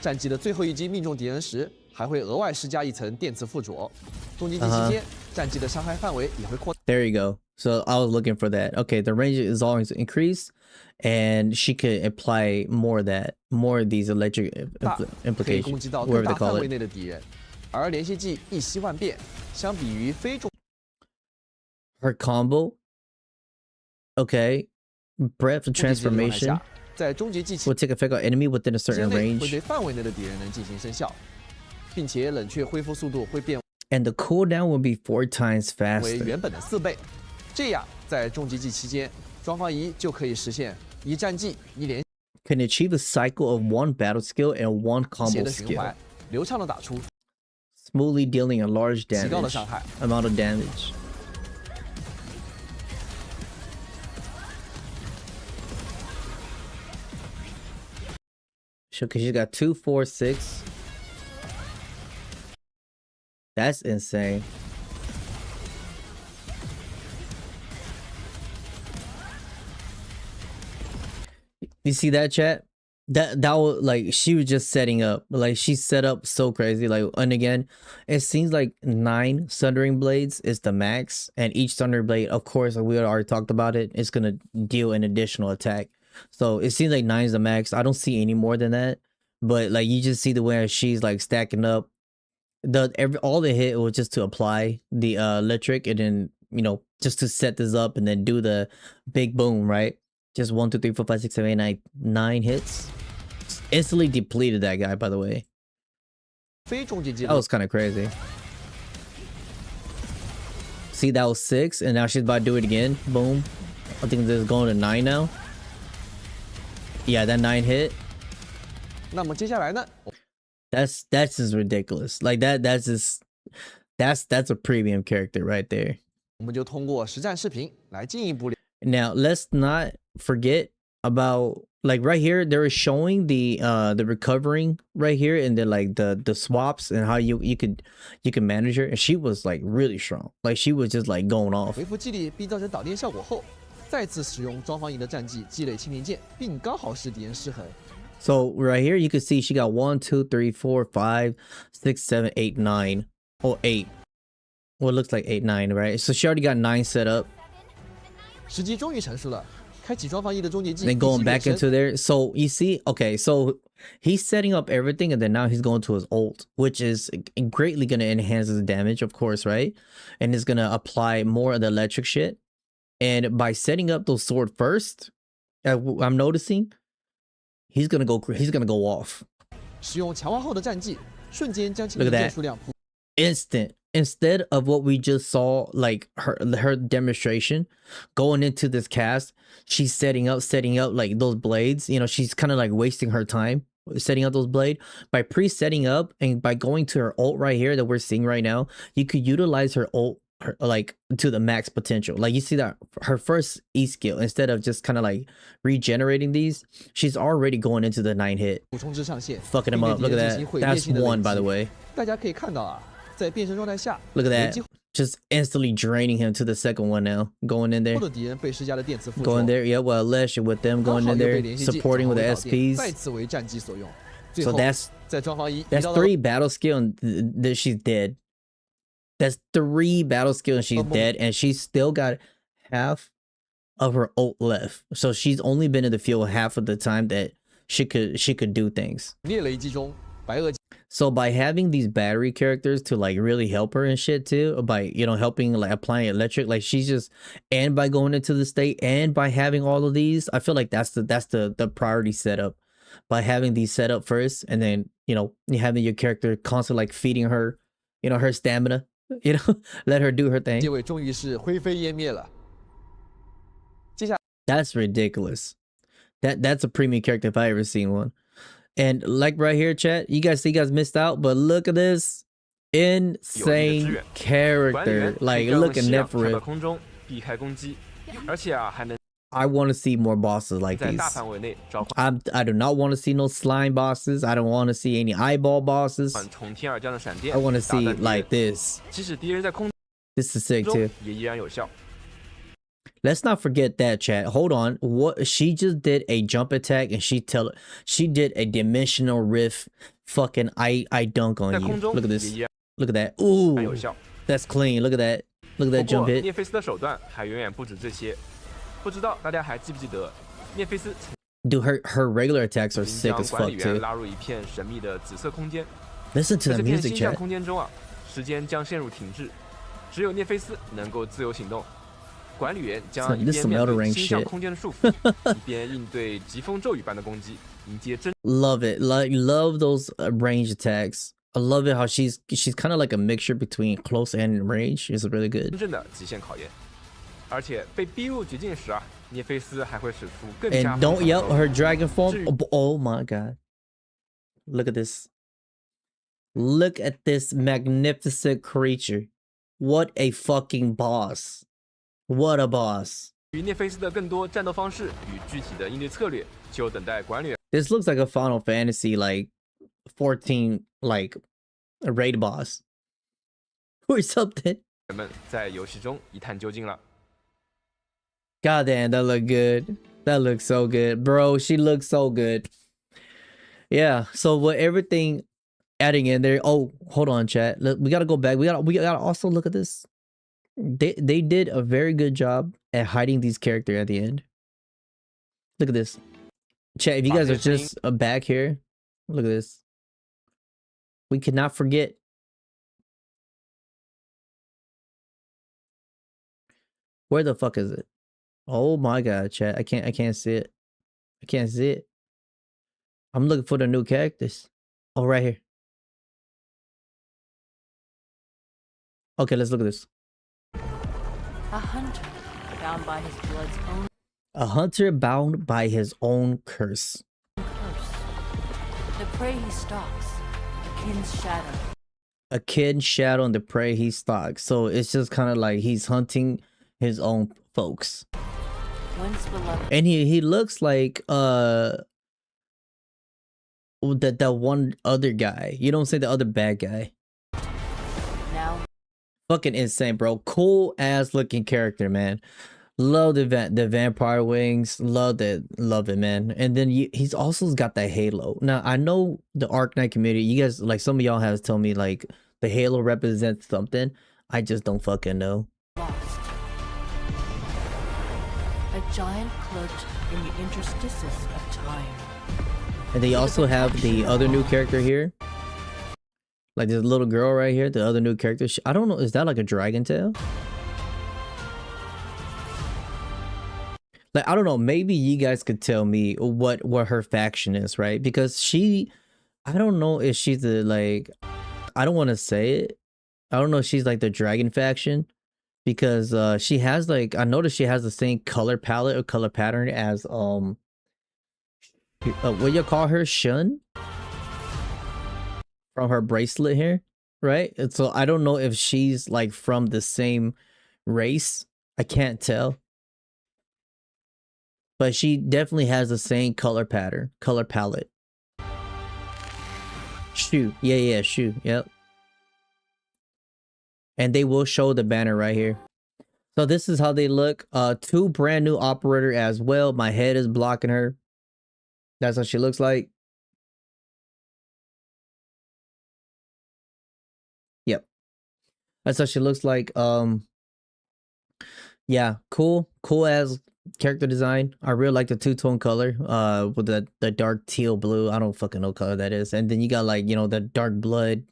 战技的最后一击命中敌人时，还会额外施加一层电磁附着。终结技期间，战技的伤害范围也会扩。 There you go. So I was looking for that. Okay, the range is always increased, and she could apply more of these electric 可以攻 implications, 击到 whatever 更大 they 范 call 围 it. 内的敌人。而连续技一息万变，相比于非重 Her combo, okay, breath of 击的状态 transformation 下，在终结技期 will take effect on enemy within a 间 certain 内会 range, 对范围内的敌人能进行生效，并且冷却恢复速度会变 and the cooldown will be 4 times 为 faster. 原本的4倍。这样，在终结技期间，庄方仪就可以实现一战技一连 Can achieve a cycle of 1 battle skill and 1 血 combo 的循 skill, 环，流畅的打出， smoothly dealing a large 极高的 damage 伤害。 amount of damage. Because she's got 2, 4, 6. That's insane. You see that, chat? That was like she was just setting up. Like she set up so crazy. Like, and again, it seems like 9 Sundering Blades is the max, and each Sundering Blade, of course, like we already talked about it, it's gonna deal an additional attack. So it seems like 9 is the max. I don't see any more than that. But like you just see the way she's like stacking up. All the hit was just to apply the electric, and then you know just to set this up and then do the big boom, right? Just 1, 2, 3, 4, 5, 6, 7, 8, 9 hits. Instantly depleted that guy, by the way. 非终结技 That was kind of crazy. See, that was 6, and now she's about to do it again. Boom. I think this is going to 9 now. Yeah, that 9 hit. 那么接下来呢， That's just ridiculous. Like that's just that's a premium character right there. 我们就通过实战视频来进一步了 Now let's not forget about like right here they were showing the recovering right here and then like the swaps and how you can manage her, and she was like really strong. Like she was just like going off. 回复激励并造成导电效果后，再次使用庄方仪的战绩积累青灵剑，并刚好使敌人失衡。 So right here you can see she got 1, 2, 3, 4, 5, 6, 7, 8, 9. Oh, 8. Well, it looks like 8, 9, right? So she already got 9 set up. 时机终于成熟了，开启庄方仪的终结技。 Then going back into there. So you see, okay, so he's setting up everything, and then now he's going to his ult, which is greatly going to enhance his damage, of course, right? And it's going to apply more of the electric shit. And by setting up those sword first, I'm noticing he's gonna go off. 使用强化后的战绩，瞬间将青灵剑数量 Instant. Instead of what we just saw, like her demonstration going into this cast, she's setting up like those blades. You know, she's kind of like wasting her time setting up those blades. By pre-setting up and by going to her ult right here that we're seeing right now, you could utilize her ult like to the max potential. Like you see that her first E skill, instead of just kind of like regenerating these, she's already going into the 9 hit, 补充至上限， fucking him up. Look at that. That's 1, by the way. 大家可以看到啊，在变身状态下， Look at that. Just instantly draining him to the second one now. Going in there. 后的敌人被施加了电磁附着， Going there. Yeah, well, Lesh with them 刚 going 好 in 又被 there, 连续技 supporting with the 转为导电，再 SPs. 次为战绩所用。最 So 后， that's 在庄方仪 that's 3 battle skill and that she's dead. That's 3 battle skill and she's dead, and she's still got half of her ult left. So she's only been in the field half of the time that she could do things. 灭了一击中，白垩 So by having these battery characters to like really help her and shit too, by helping like applying electric, like she's just, and by going into the state and by having all of these, I feel like that's the priority setup. By having these set up first, and then you having your character constantly like feeding her, her stamina, let her do her thing. 结尾终于是灰飞烟灭了。接下 That's ridiculous. That's a premium character if I ever seen one. And like right here, chat, you guys missed out, but look at this insane character. Like look at Nephrith. 空中避开攻击，而且啊还能 I want to see more bosses like 在 these. 大范围内召唤 I do not want to see no slime bosses. I don't want to see any eyeball bosses. 从天而降的闪电 I want to 打 see 在敌人 like this. 即使敌人在空 This is sick 中 too. 也依然有效。 Let's not forget that, chat. Hold on. What she just did a jump attack, and she did a dimensional rift. Fucking I dunk 在 on 空 you. 中 Look at 也 this. 依然 Look at that. 有 Ooh, 效。 that's clean. Look at that. Look at that 不 jump 过 hit. 涅菲斯的手段还远远不止这些。不知道大家还记不记得，涅菲斯 Dude, her regular attacks are 曾 sick 将 as 管 fuck 理员 too. 拉入一片神秘的紫色空间。 Listen to 在 the 这片 music, 星象 chat. 空间中啊，时间将陷入停滞，只有涅菲斯能够自由行动。管理员将一 This 边 some 面 Elden 对 Ring 星象 shit. 空间的束缚，一边应对疾风骤雨般的攻击，迎接真 Love it. Like love those range attacks. I love it how she's kind of like a mixture between close and range. It's really good. 正的极限考验。而且被逼入绝境时啊，涅菲斯还会使出更加 And don't 疯 yell 狂的 her dragon form. Oh my god. Look at this. Look at this magnificent creature. What a fucking boss. What a boss. 与涅菲斯的更多战斗方式与具体的应对策略，就等待管理员 This looks like a Final Fantasy like 14 like a raid boss or something. 们在游戏中一探究竟了。 God damn, that look good. That looks so good. Bro, she looks so good. Yeah, so with everything adding in there. Oh, hold on, chat. We gotta go back. We gotta also look at this. They did a very good job at hiding these characters at the end. Look at this. Chat, if you guys are just back here, look at this. We cannot forget. Where the fuck is it? Oh my god, chat. I can't see it. I can't see it. I'm looking for the new characters. Oh, right here. Okay, let's look at this. A hunter, bound by his blood's own A hunter bound by his own curse. Curse. The prey he stalks, a kin's shadow. A kid's shadow on the prey he stalks. So it's just kind of like he's hunting his own folks. Once beloved. And he looks like that one other guy. You don't say the other bad guy. Now Fucking insane, bro. Cool ass looking character, man. Love the vampire wings. Love it, man. And then he's also got that halo. Now I know the Arknight community. You guys, like, some of y'all has told me like the halo represents something. I just don't fucking know. lost. A giant cloaked in the interstices of time. And they also have the other new character here. Like this little girl right here, the other new character. I don't know, is that like a dragon tail? Like, I don't know, maybe you guys could tell me what her faction is, right? Because I don't know if she's the, like, I don't want to say it. I don't know if she's like the dragon faction. Because she has, like, I noticed she has the same color palette or color pattern as, what you call her? Shun? From her bracelet here, right? And so I don't know if she's like from the same race. I can't tell. But she definitely has the same color pattern, color palette. Shu. Yeah, Shu. Yep. And they will show the banner right here. So this is how they look. 2 brand new operator as well. My head is blocking her. That's how she looks like. Yep. That's how she looks like. Yeah, cool as character design. I really like the 2-tone color with the dark teal blue. I don't fucking know what color that is. And then you got, like, you know, the dark blood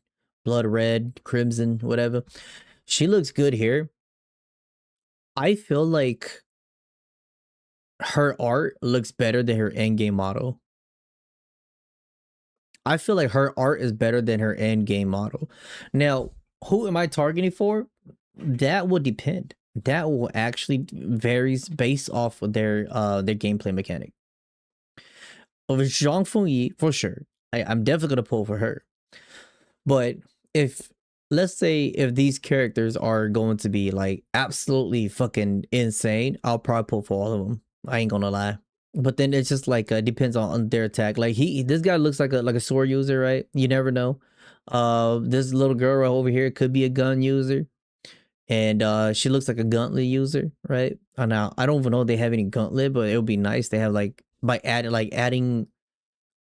red, crimson, whatever. She looks good here. I feel like her art looks better than her endgame model. I feel like her art is better than her endgame model. Now, who am I targeting for? That will depend. That will actually varies based off of their gameplay mechanic. Over Zhuang Fangyi, for sure. I'm definitely gonna pull for her. But if, let's say, if these characters are going to be like absolutely fucking insane, I'll probably pull for all of them. I ain't gonna lie. But then it's just like depends on their attack. Like this guy looks like a sword user, right? You never know. This little girl right over here could be a gun user. And she looks like a gauntlet user, right? Now I don't even know if they have any gauntlet, but it would be nice. They have, like, by adding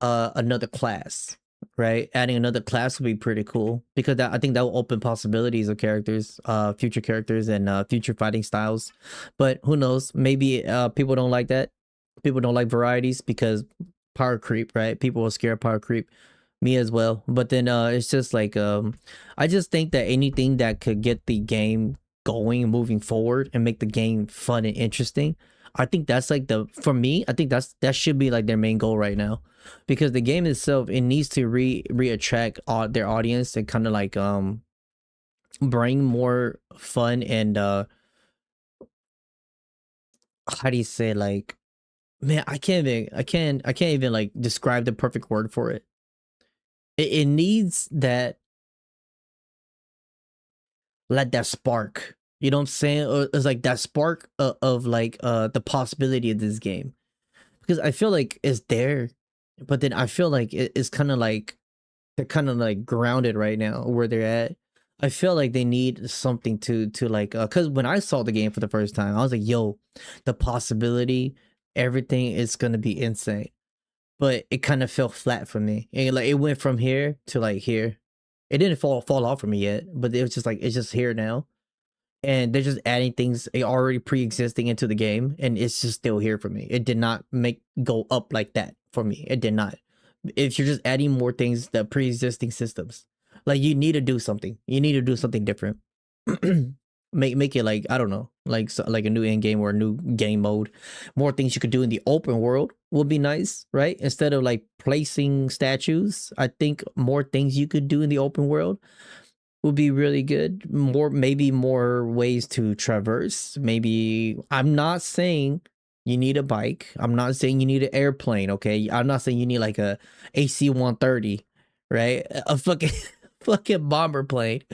another class, right? Adding another class would be pretty cool, because I think that will open possibilities of characters, future characters, and future fighting styles. But who knows? Maybe people don't like that. People don't like varieties because power creep, right? People are scared of power creep. Me as well. But then it's just like I just think that anything that could get the game going, moving forward, and make the game fun and interesting, I think that's like for me, I think that should be like their main goal right now. Because the game itself, it needs to re-attract their audience and kind of like bring more fun and how do you say, like, man, I can't even like describe the perfect word for it. It needs that, like, that spark, you know what I'm saying? It's like that spark of like the possibility of this game, because I feel like it's there, but then I feel like it's kind of like they're kind of like grounded right now where they're at. I feel like they need something to like, because when I saw the game for the first time, I was like, yo, the possibility, everything is gonna be insane. But it kind of fell flat for me. And like it went from here to like here. It didn't fall off for me yet, but it was just like, it's just here now. And they're just adding things already pre-existing into the game, and it's just still here for me. It did not go up like that for me. It did not. If you're just adding more things, that pre-existing systems, like, you need to do something. You need to do something different. make it like, I don't know, like like a new end game or a new game mode. More things you could do in the open world would be nice, right? Instead of like placing statues, I think more things you could do in the open world would be really good. Maybe more ways to traverse. Maybe, I'm not saying You need a bike. I'm not saying you need an airplane, okay? I'm not saying you need like a AC-130, right? A fucking fucking bomber plane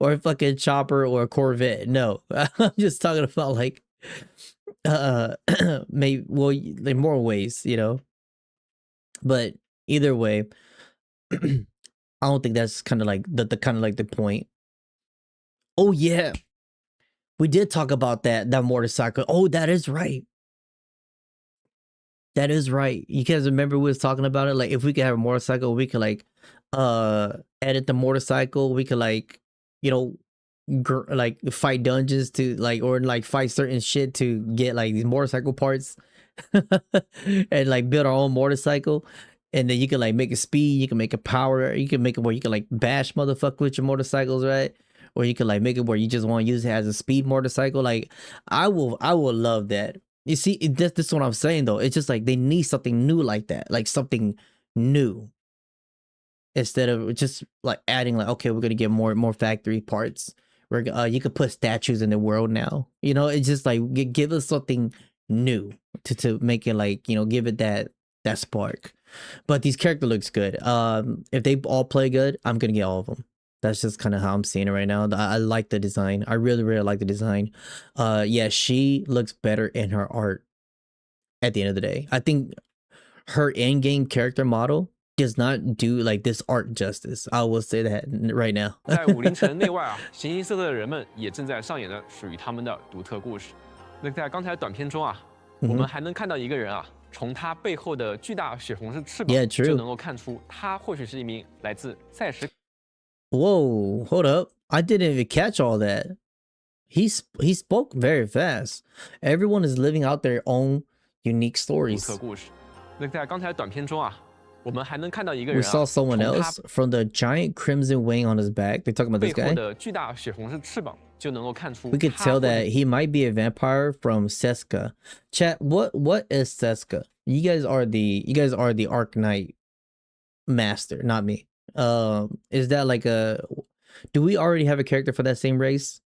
or a fucking chopper or a Corvette. No, I'm just talking about like maybe, well, in more ways, you know. But either way, I don't think that's kind of like the kind of like the point. Oh yeah, we did talk about that motorcycle. Oh, that is right. That is right. You guys remember we was talking about it? Like, if we could have a motorcycle, we could like edit the motorcycle. We could like, you know, like fight dungeons to like, or like fight certain shit to get like these motorcycle parts and like build our own motorcycle. And then you can like make it speed, you can make it power, you can make it where you can like bash motherfucker with your motorcycles, right? Or you can like make it where you just want to use it as a speed motorcycle. Like, I will love that. You see, this is what I'm saying though. It's just like they need something new like that, like something new, instead of just like adding like, okay, we're gonna get more factory parts. We're you could put statues in the world now. You know, it's just like give us something new to make it like, you know, give it that spark. But these character looks good. If they all play good, I'm gonna get all of them. That's just kind of how I'm seeing it right now. I like the design. I really like the design. Yeah, she looks better in her art at the end of the day. I think her in-game character model does not do like this art justice. I will say that right now. 在武林城内外啊，形形色色的人们也正在上演着属于他们的独特故事。那在刚才短片中啊，我们还能看到一个人啊，从他背后的巨大血红色翅膀就能够看出，他或许是一名来自塞什。 Whoa, hold up. I didn't even catch all that. He spoke very fast. Everyone is living out their own unique stories. 独特故事。那在刚才短片中啊，我们还能看到一个人 We saw someone else from the giant crimson wing on his back. They're talking about this guy. 背后的巨大血红色翅膀就能够看出。 We could tell that he might be a vampire from Seska. Chat, what is Seska? You guys are the Arknight master, not me. Is that like do we already have a character for that same race,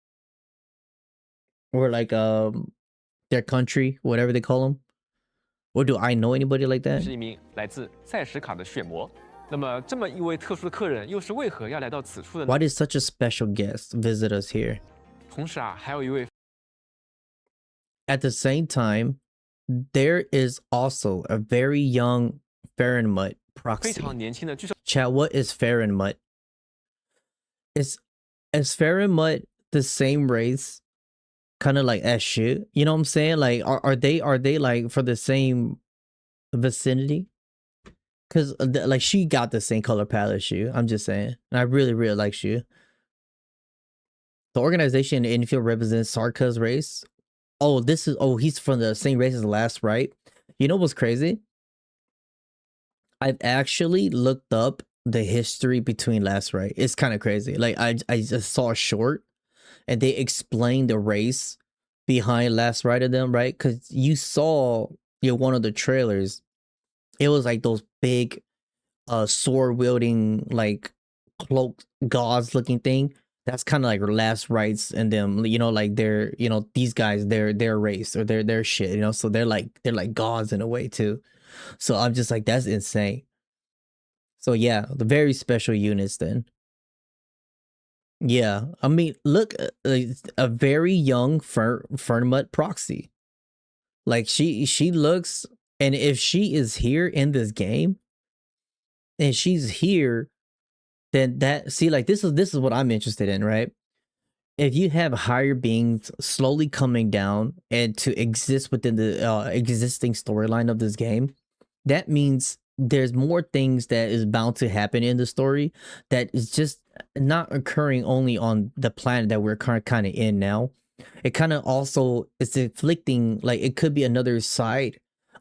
or like their country, whatever they call them, or do I know anybody like that? 是一名来自塞什卡的血魔。那么这么一位特殊的客人又是为何要来到此处的呢？ Why did such a special guest visit us here? 同时啊，还有一位 At the same time, there is also a very young Farenmut 非 proxy. 常年轻的巨兽。 Chat, what is Farenmut? Is Farenmut the same race, kind of like as Shu? You know what I'm saying? Like, are they like for the same vicinity? Because like she got the same color palette as Shu. I'm just saying, and I really like Shu. The organization in Endfield represents Sarka's race. Oh, he's from the same race as Last Right. You know what's crazy? I've actually looked up the history between Last Right. It's kind of crazy. Like I just saw a short and they explained the race behind Last Right of them, right? Because you saw one of the trailers. It was like those big sword wielding like cloak gauze looking thing. That's kind of like Last Rights and them, you know, like they're, you know, these guys, their race or their shit, you know, so they're like gods in a way too. So I'm just like, that's insane. So yeah, the very special units then. Yeah, I mean, look, a very young Fernmut proxy. Like she looks, and if she is here in this game, and she's here, then like this is what I'm interested in, right? If you have higher beings slowly coming down and to exist within the existing storyline of this game, that means there's more things that is bound to happen in the story that is just not occurring only on the planet that we're kind of in now. It kind of also is afflicting, like it could be another side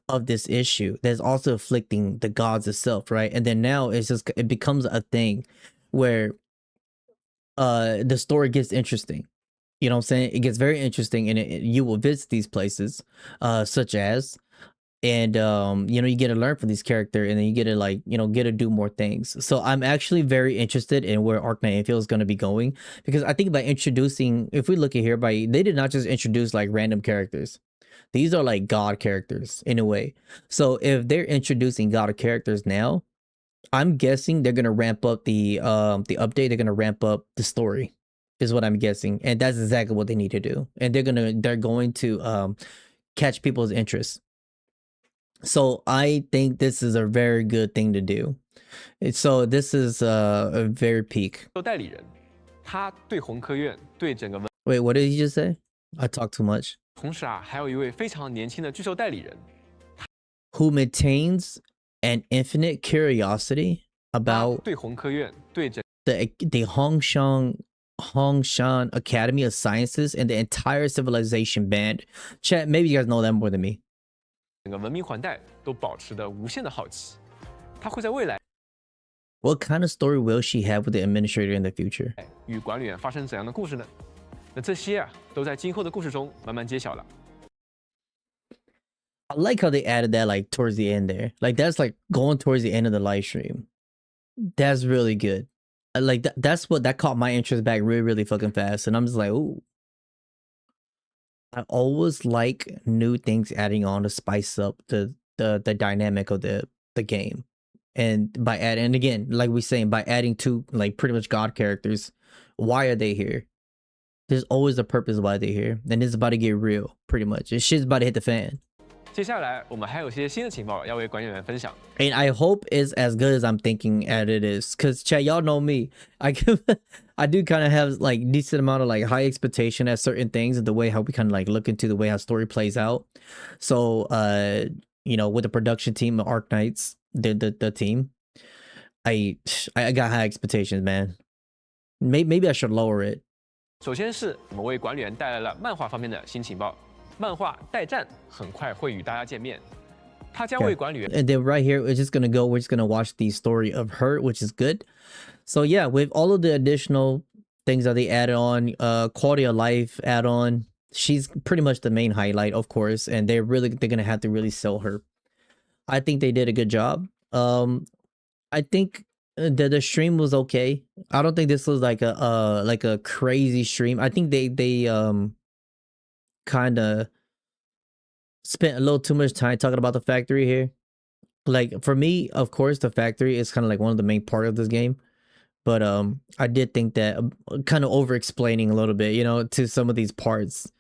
of this issue that's also afflicting the gods itself, right? And then now it becomes a thing where the story gets interesting. You know what I'm saying? It gets very interesting, and you will visit these places, such as, and you know, you get to learn from these characters, and then you get to like, you know, get to do more things. So I'm actually very interested in where Arknight Endfield is going to be going, because I think by introducing, if we look at here, they did not just introduce like random characters. These are like god characters in a way. So if they're introducing god characters now, I'm guessing they're gonna ramp up the update. They're gonna ramp up the story, is what I'm guessing, and that's exactly what they need to do. And they're going to catch people's interest. So I think this is a very good thing to do. So this is a very peak. 代理人，他对红科院对整个文， Wait, what did you just say? I talk too much. 同时啊，还有一位非常年轻的巨兽代理人， Who maintains an infinite curiosity 他 about 对红科院对整 the Hongshan Academy of Sciences and the entire civilization band. Chat, maybe you guys know that more than me. 整个文明环带都保持着无限的好奇。他会在未来 What kind of story will she have with the administrator in the future? 与管理员发生怎样的故事呢？那这些啊，都在今后的故事中慢慢揭晓了。 I like how they added that like towards the end there. Like that's like going towards the end of the live stream. That's really good. Like that's what that caught my interest back really, really fucking fast. And I'm just like, ooh. I always like new things adding on to spice up the dynamic of the game. And by adding, and again, like we saying, by adding two like pretty much god characters, why are they here? There's always a purpose why they're here. And it's about to get real, pretty much. This shit's about to hit the fan. 接下来我们还有些新的情报要为管理员分享。 And I hope it's as good as I'm thinking as it is. Cause chat, y'all know me. I do kind of have like decent amount of like high expectation at certain things and the way how we kind of like look into the way how story plays out. So you know, with the production team of Arknights, the team, I got high expectations, man. Maybe I should lower it. 首先是我们为管理员带来了漫画方面的新情报，漫画《待战》很快会与大家见面，他将为管理员 And then right here, we're just gonna watch the story of her, which is good. So yeah, with all of the additional things that they added on, quality of life add-on, she's pretty much the main highlight, of course, and they're gonna have to really sell her. I think they did a good job. I think the stream was okay. I don't think this was like a crazy stream. I think they kind of spent a little too much time talking about the factory here. Like for me, of course, the factory is kind of like one of the main part of this game. But I did think that kind of over explaining a little bit, you know, to some of these parts.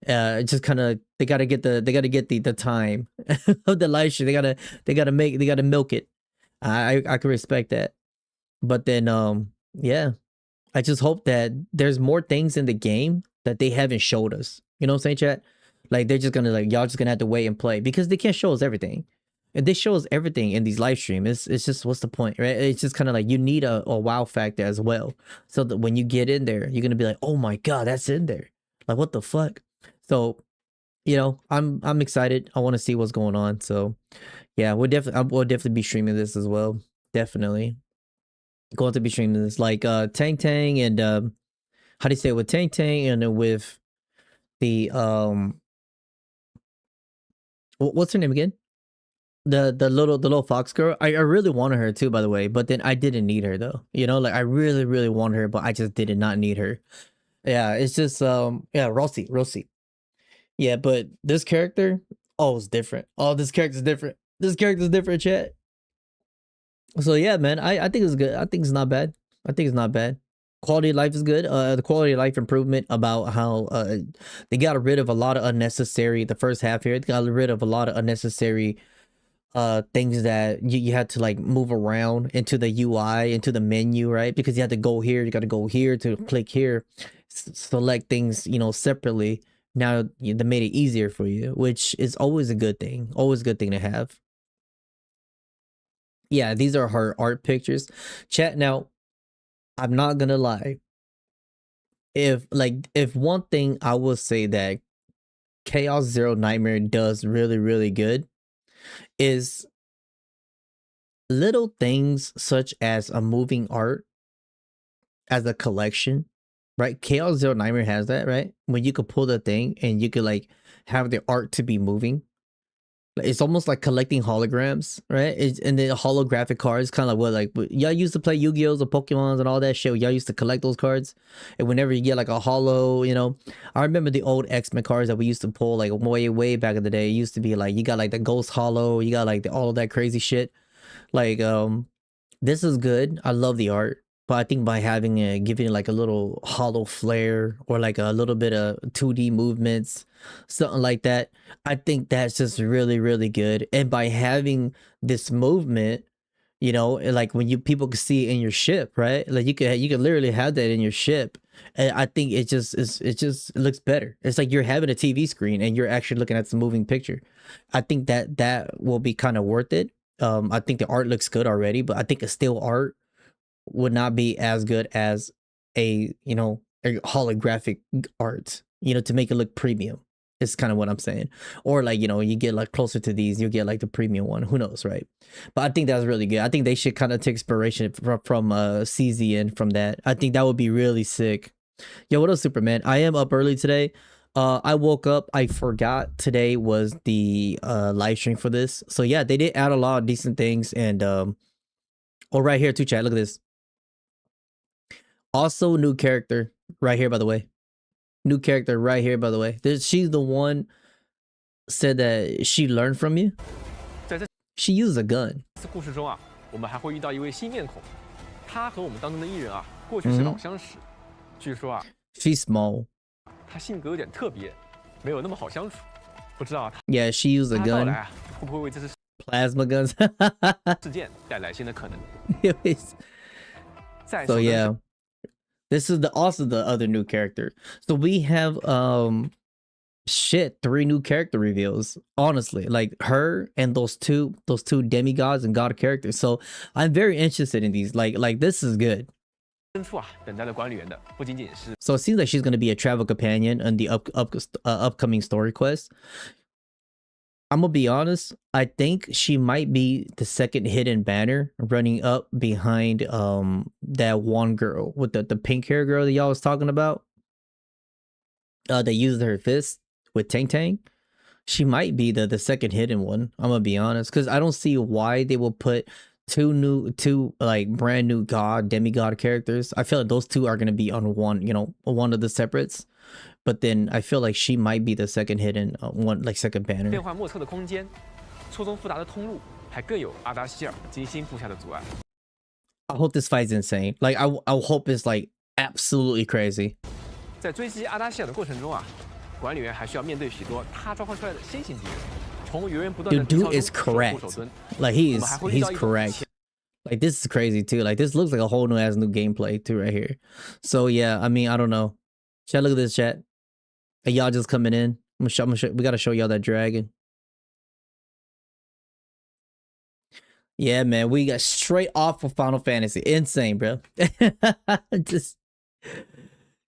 Just kind of they gotta get the time of the live stream. They gotta milk it. I can respect that. But then yeah, I just hope that there's more things in the game that they haven't showed us. You know what I'm saying, chat? Like they're just gonna like y'all just gonna have to wait and play because they can't show us everything. And they show us everything in these live streams. It's just what's the point, right? It's just kind of like you need a wow factor as well. So that when you get in there, you're gonna be like, oh my god, that's in there. Like what the fuck? So, you know, I'm excited. I want to see what's going on. So yeah, we'll definitely be streaming this as well. Definitely. Going to be streaming this like Tang Tang and how do you say it with Tang Tang and then with the what's her name again? The little fox girl. I really wanted her too, by the way, but then I didn't need her though. You know, like I really wanted her, but I just did not need her. Yeah, it's just yeah, Rosie. Yeah, but this character, oh, it's different. Oh, this character's different. This character's different, chat. So yeah, man, I think it's good. I think it's not bad. I think it's not bad. Quality of life is good. The quality of life improvement about how they got rid of a lot of unnecessary. The first half here, they got rid of a lot of unnecessary things that you had to like move around into the UI, into the menu, right? Because you had to go here, you got to go here to click here, select things, you know, separately. Now they made it easier for you, which is always a good thing. Always a good thing to have. Yeah, these are her art pictures. Chat, now, I'm not gonna lie. If one thing I will say that Chaos Zero Nightmare does really good is little things such as a moving art as a collection, right? Chaos Zero Nightmare has that, right? When you could pull the thing and you could like have the art to be moving. It's almost like collecting holograms, right? And the holographic cards, kind of like what y'all used to play Yu-Gi-Ohs or Pokemons and all that shit. Y'all used to collect those cards, and whenever you get like a holo, you know, I remember the old X-Men cards that we used to pull like way back in the day. It used to be like you got like the Ghost Holo, you got like all of that crazy shit. Like this is good. I love the art. But I think by having giving it like a little hollow flare or like a little bit of 2D movements, something like that, I think that's just really good. And by having this movement, you know, like when people can see it in your ship, right? Like you can literally have that in your ship, and I think it just looks better. It's like you're having a TV screen and you're actually looking at the moving picture. I think that will be kind of worth it. I think the art looks good already, but I think a still art would not be as good as a, you know, a holographic art, you know, to make it look premium. Is kind of what I'm saying. Or like, you know, you get like closer to these, you get like the premium one. Who knows, right? But I think that's really good. I think they should kind of take inspiration from CZ and from that. I think that would be really sick. Yo, what up, Superman? I am up early today. I woke up, I forgot today was the live stream for this. So yeah, they did add a lot of decent things. And oh, right here too, chat. Look at this. Also, new character right here, by the way. New character right here, by the way. She's the one said that she learned from you. She used a gun. 故事中啊，我们还会遇到一位新面孔，他和我们当中的艺人啊，过去是老相识。据说啊 ，she's small. 他性格有点特别，没有那么好相处。不知道他 Yeah, she used a 到 gun. 来啊，会不会为这次 Plasma guns. 事件带来新的可能？ So yeah, this is also the other new character. So we have 3 new character reveals. Honestly, like her and those two demigods and god characters. So I'm very interested in these. Like this is good. 深处啊，等待着管理员的不仅仅是 So it seems like she's going to be a travel companion in the upcoming story quest. I'm gonna be honest, I think she might be the second hidden banner running up behind that one girl with the pink hair girl that y'all was talking about. That used her fist with Tang Tang. She might be the second hidden one. I'm gonna be honest, because I don't see why they will put two like brand new demigod characters. I feel like those two are gonna be on one, you know, one of the separates. But then I feel like she might be the second hidden one, like second banner. 变幻莫测的空间，错综复杂的通路，还各有阿达希尔精心布下的阻碍。I hope this fight's insane. Like I hope it's like absolutely crazy. 在追击阿达希尔的过程中啊，管理员还需要面对许多他召唤出来的新型敌人，从源源不断的 Dude is correct. Like he's correct. Like this is crazy too. Like this looks like a whole new gameplay too right here. So yeah, I mean I don't know. Chat, look at this, chat. Hey, y'all just coming in. We gotta show y'all that dragon. Yeah, man, we got straight off of Final Fantasy. Insane, bro. Just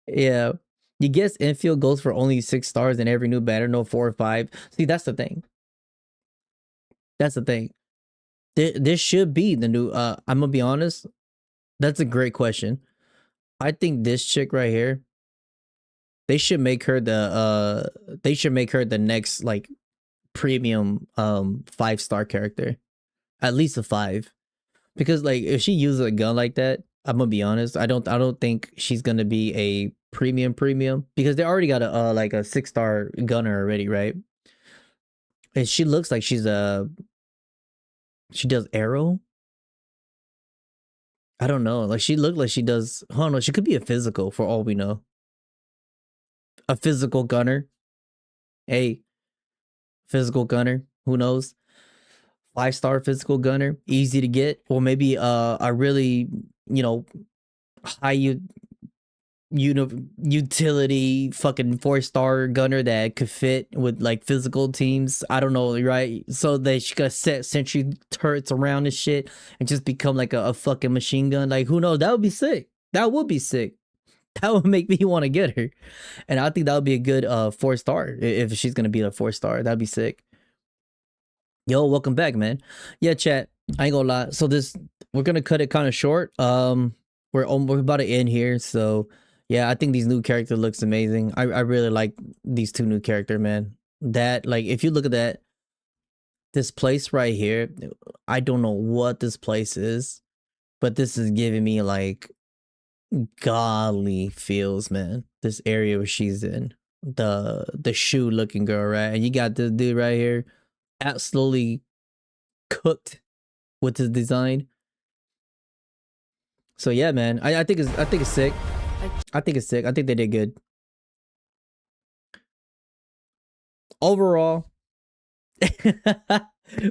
yeah. You guess Endfield goes for only 6 stars in every new banner, no 4 or 5. See, that's the thing. That's the thing. This should be the new I'm gonna be honest. That's a great question. I think this chick right here, they should make her the next like premium 5-star character. At least a 5. Because like if she uses a gun like that, I'm gonna be honest, I don't think she's gonna be a premium because they already got a like a 6-star gunner already, right? And she looks like she does arrow. I don't know. Like she looked like she does. I don't know. She could be a physical for all we know. A physical gunner. Hey, physical gunner. Who knows? 5-star physical gunner, easy to get, or maybe a really, you know, high utility fucking 4-star gunner that could fit with like physical teams. I don't know, right? So they should gotta set sentry turrets around this shit and just become like a fucking machine gun. Like who knows? That would be sick. That would be sick. That would make me want to get her. And I think that would be a good 4-star if she's gonna be a 4-star. That'd be sick. Yo, welcome back, man. Yeah, chat. I ain't gonna lie. So we're gonna cut it kind of short. We're about to end here. So yeah, I think these new character looks amazing. I really like these 2 new character, man. That like if you look at that, This place right here, I don't know what this place is, but this is giving me like godly feels, man. This area where she's in, the shoe looking girl, right? And you got this dude right here, absolutely cooked with his design. So yeah, man, I think it's sick. I think it's sick. I think they did good. Overall,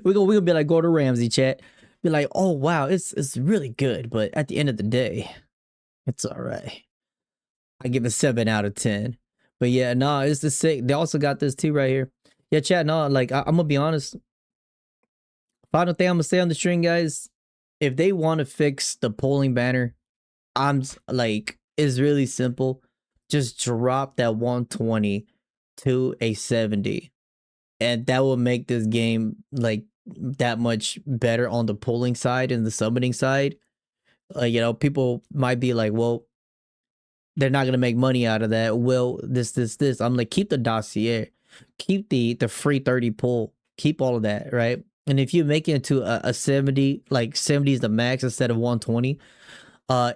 we're gonna be like Gordon Ramsay, chat. Be like, oh wow, it's really good, but at the end of the day, it's all right. I give it 7 out of 10. But yeah, no, it's the sick. They also got this too right here. Yeah, chat. No, like I'm gonna be honest. Final thing I'm gonna say on the stream, guys. If they want to fix the polling banner, I'm like, it's really simple. Just drop that 120 to a 70, and that will make this game like that much better on the polling side and the summoning side. You know, people might be like, well, they're not gonna make money out of that. Well, this. I'm like, keep the dossier, keep the free 30 pull, keep all of that, right? And if you make it into a 70, like 70 is the max instead of 120,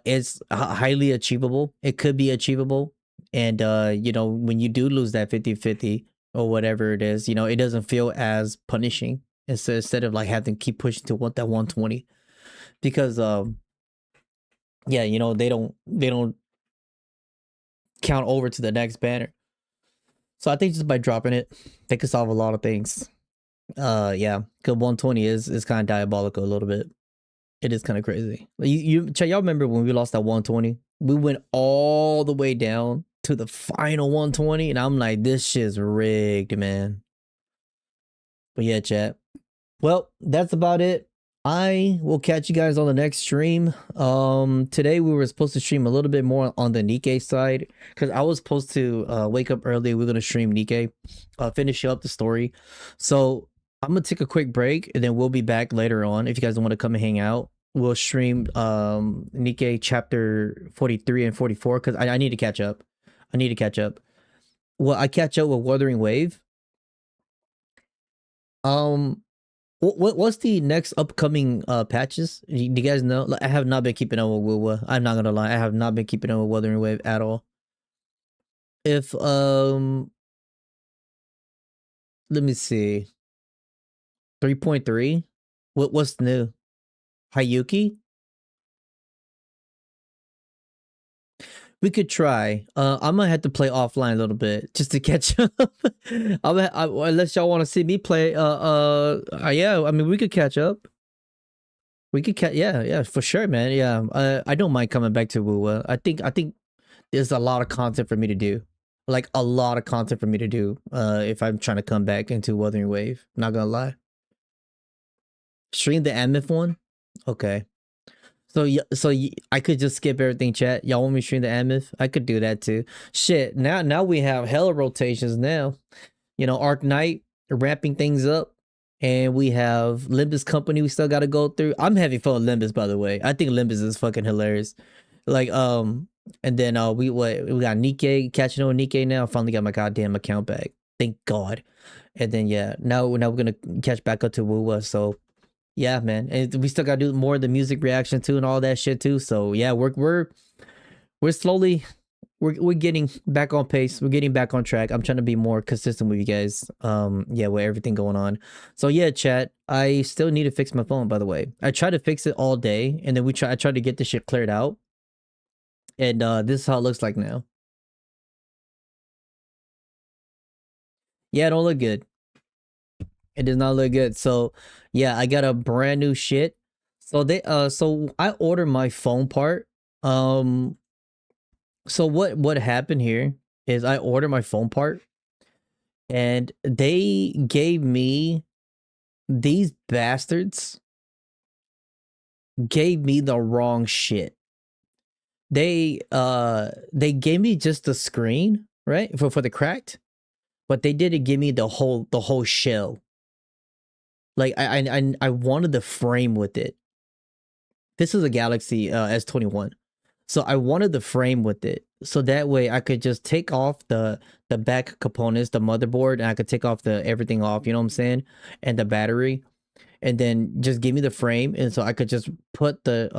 it's highly achievable. It could be achievable. And you know, when you do lose that 50-50 or whatever it is, you know, it doesn't feel as punishing instead of like having to keep pushing to that 120. Because yeah, you know, they don't count over to the next banner. So I think just by dropping it, they could solve a lot of things. Yeah, because 120 is kind of diabolical a little bit. It is kind of crazy. Y'all remember when we lost that 120? We went all the way down to the final 120, and I'm like, this shit's rigged, man. But yeah, chat. Well, that's about it. I will catch you guys on the next stream. Today we were supposed to stream a little bit more on the Nikkei side, because I was supposed to wake up early. We're gonna stream Nikkei, finish up the story. So I'm gonna take a quick break, and then we'll be back later on. If you guys want to come and hang out, we'll stream Nikkei chapter 43 and 44, because I need to catch up. Well, I catch up with Wuthering Wave. What's the next upcoming patches? Do you guys know? Like, I have not been keeping up with Wuwa. I'm not gonna lie, I have not been keeping up with Wuthering Wave at all. If let me see. 3.3. What's new? Hayuki? We could try. I'm gonna have to play offline a little bit just to catch up. Unless y'all want to see me play. Yeah. I mean, we could catch up. We could yeah, for sure, man. Yeah. I don't mind coming back to Wuwa. I think there's a lot of content for me to do. Like a lot of content for me to do. If I'm trying to come back into Wuthering Wave. Not gonna lie. Stream the Amith one. Okay. So I could just skip everything, chat. Y'all want me to stream the Amith? I could do that too. Shit, now we have hella rotations now. You know, Arknight ramping things up, and we have Limbus Company we still got to go through. I'm having fun with Limbus, by the way. I think Limbus is fucking hilarious. Like and then we got Nikkei, catching on Nikkei now. I finally got my goddamn account back. Thank God. And then yeah, now we're gonna catch back up to Wuwa. So yeah, man, and we still gotta do more of the music reaction too and all that shit too. So yeah, we're slowly we're getting back on pace. We're getting back on track. I'm trying to be more consistent with you guys. Yeah, with everything going on. So yeah, chat. I still need to fix my phone, by the way. I tried to fix it all day, and then I tried to get this shit cleared out. And this is how it looks like now. Yeah, it don't look good. It does not look good. So yeah, I got a brand new shit. So so I ordered my phone part. So what happened here is I ordered my phone part, and they gave me, these bastards gave me the wrong shit. They gave me just the screen, right? For the cracked, but they didn't give me the whole shell. Like I wanted the frame with it. This is a Galaxy S21. So I wanted the frame with it. So that way I could just take off the back components, the motherboard, and I could take off the everything off, you know what I'm saying? And the battery. And then just give me the frame. And so I could just put the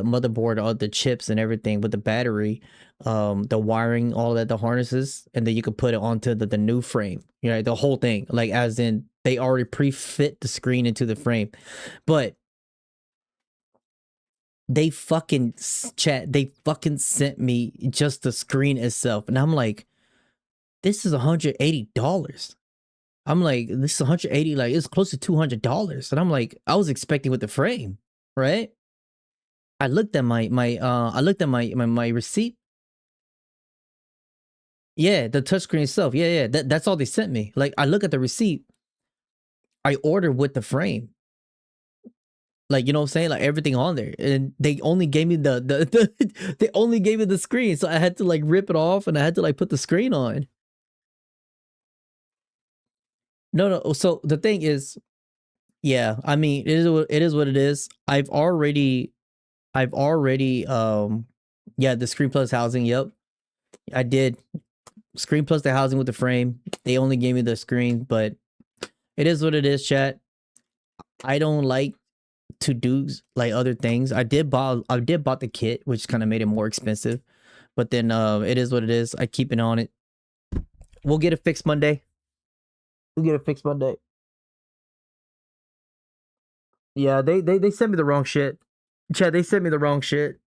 motherboard, all the chips and everything with the battery, the wiring, all that, the harnesses, and then you could put it onto the new frame, you know, the whole thing. Like as in they already pre-fit the screen into the frame. But they fucking they fucking sent me just the screen itself. And I'm like, this is $180. I'm like, this is 180, like it's close to $200. And I'm like, I was expecting with the frame, right? I looked at my receipt. Yeah, the touchscreen itself. Yeah, that's all they sent me. Like I look at the receipt. I ordered with the frame. Like, you know what I'm saying? Like everything on there. And they only gave me they only gave me the screen. So I had to like rip it off and I had to like put the screen on. No. So the thing is, yeah, I mean, it is what it is. I've already, yeah, the screen plus housing. Yep, I did screen plus the housing with the frame. They only gave me the screen, but it is what it is, chat. I don't like to do like other things. I did bought the kit, which kind of made it more expensive, but then it is what it is. I keep it on it. We'll get it fixed Monday. Yeah, they sent me the wrong shit. Chad, they sent me the wrong shit.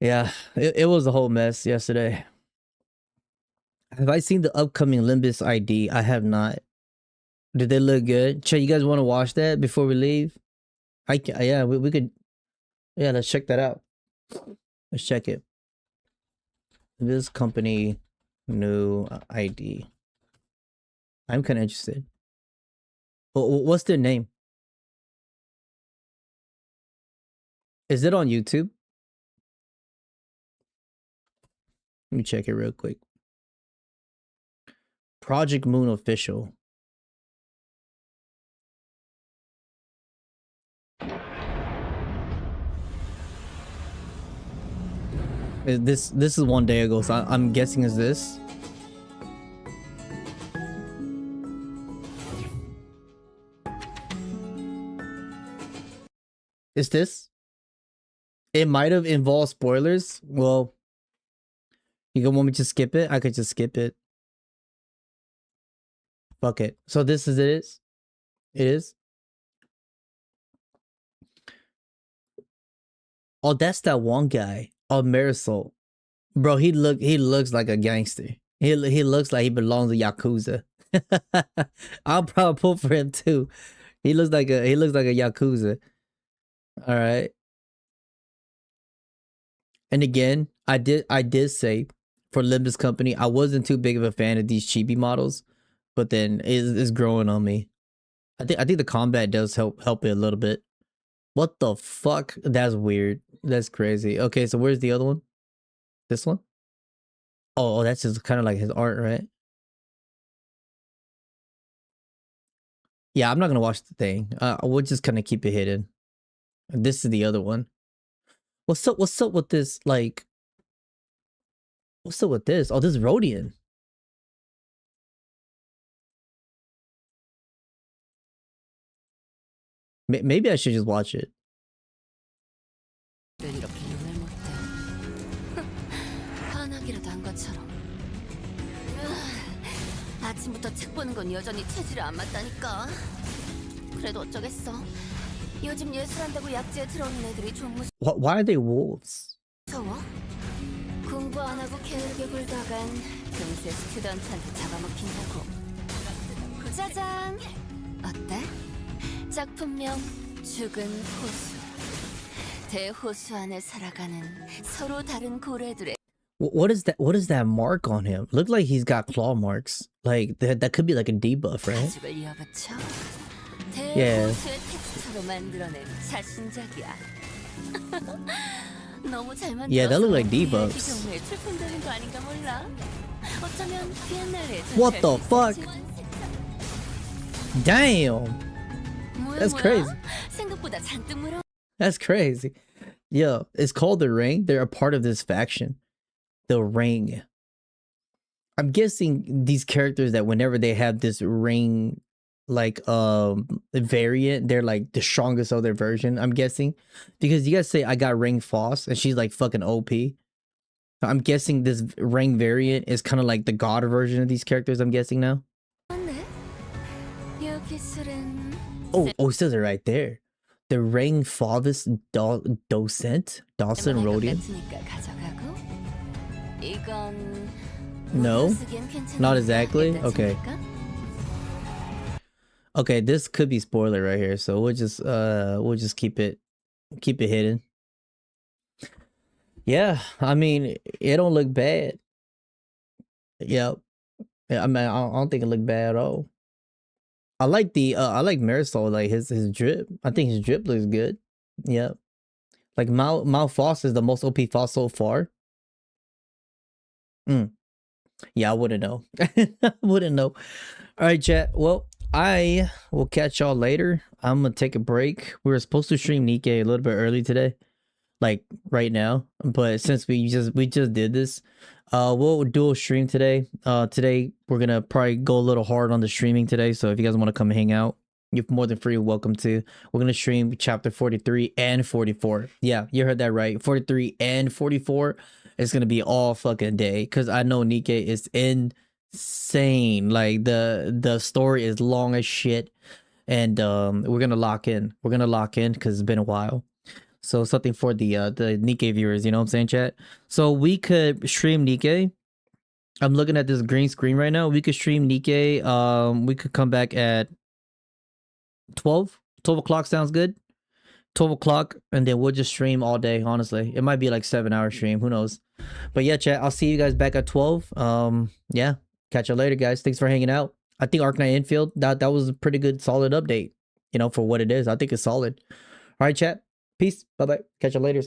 Yeah, it was a whole mess yesterday. Have I seen the upcoming Limbus ID? I have not. Did they look good? Chad, you guys want to watch that before we leave? Yeah, we could. Yeah, let's check that out. Let's check it. This company new ID. I'm kind of interested. What's their name? Is it on YouTube? Let me check it real quick. Project Moon Official. This is 1 day ago, so I'm guessing is this. Is this? It might have involved spoilers. Well, you gonna want me to skip it? I could just skip it. Fuck it. So this is it. It is. Oh, that's that one guy. Oh, Marisol. Bro, he looks like a gangster. He looks like he belongs to Yakuza. I'll probably pull for him too. He looks like a Yakuza. All right. And again, I did say for Limbus Company, I wasn't too big of a fan of these chibi models, but then it's growing on me. I think the combat does help it a little bit. What the fuck? That's weird. That's crazy. Okay, so where's the other one? This one? Oh, that's just kind of like his art, right? Yeah, I'm not gonna watch the thing. We'll just kind of keep it hidden. This is the other one. What's up with this? Like, what's up with this? Oh, this is Rodian. Maybe I should just watch it. 아침부터 책 보는 건 여전히 체질에 안 맞다니까. 그래도 어쩌겠어. 요즘 예술한다고 약지에 들어오는 애들이 좀 Why are they wolves? 무서워. 공부 안 하고 게으르게 굴다간 금세 스튜던트한테 잡아먹힌다고. 짜잔. 어때? 작품명 죽은 호수. 대호수 안에 살아가는 서로 다른 고래들의. What is that? What is that mark on him? Look like he's got claw marks. Like that could be like a debuff, right? Yeah. Yeah, that look like debuffs. What the fuck? Damn. That's crazy. That's crazy. Yeah, it's called the Ring. They're a part of this faction. The Ring. I'm guessing these characters that whenever they have this ring like variant, they're like the strongest of their version, I'm guessing. Because you guys say I got Ring Foss and she's like fucking OP. I'm guessing this Ring variant is kind of like the god version of these characters, I'm guessing now. Oh, it says it right there. The Ring Favis Docent? Dawson Rodian? No, not exactly. Okay. Okay, this could be spoiler right here, so we'll just keep it hidden. Yeah, I mean, it don't look bad. Yep. Yeah, I mean, I don't think it looked bad at all. I like Marisol, like his drip. I think his drip looks good. Yep. Like Mal Foss is the most OP Foss so far. Yeah, I wouldn't know. I wouldn't know. All right, chat. Well, I will catch y'all later. I'm gonna take a break. We were supposed to stream Nikkei a little bit early today, like right now, but since we just did this, we'll do a stream today. Today we're gonna probably go a little hard on the streaming today. So if you guys want to come hang out, you're more than free. Welcome to. We're gonna stream chapter 43 and 44. Yeah, you heard that right. 43 and 44. It's gonna be all fucking day because I know Nikkei is insane. Like the story is long as shit, and we're gonna lock in. We're gonna lock in because it's been a while. So something for the Nikkei viewers, you know what I'm saying, chat? So we could stream Nikkei. I'm looking at this green screen right now. We could stream Nikkei. We could come back at 12 o'clock. Sounds good. 12 o'clock, and then we'll just stream all day. Honestly, it might be like 7-hour stream, who knows? But yeah, chat, I'll see you guys back at 12. Yeah, catch you later, guys. Thanks for hanging out. I think Arknight Endfield, that was a pretty good solid update, you know, for what it is. I think it's solid. All right, chat, peace, bye-bye, catch you later.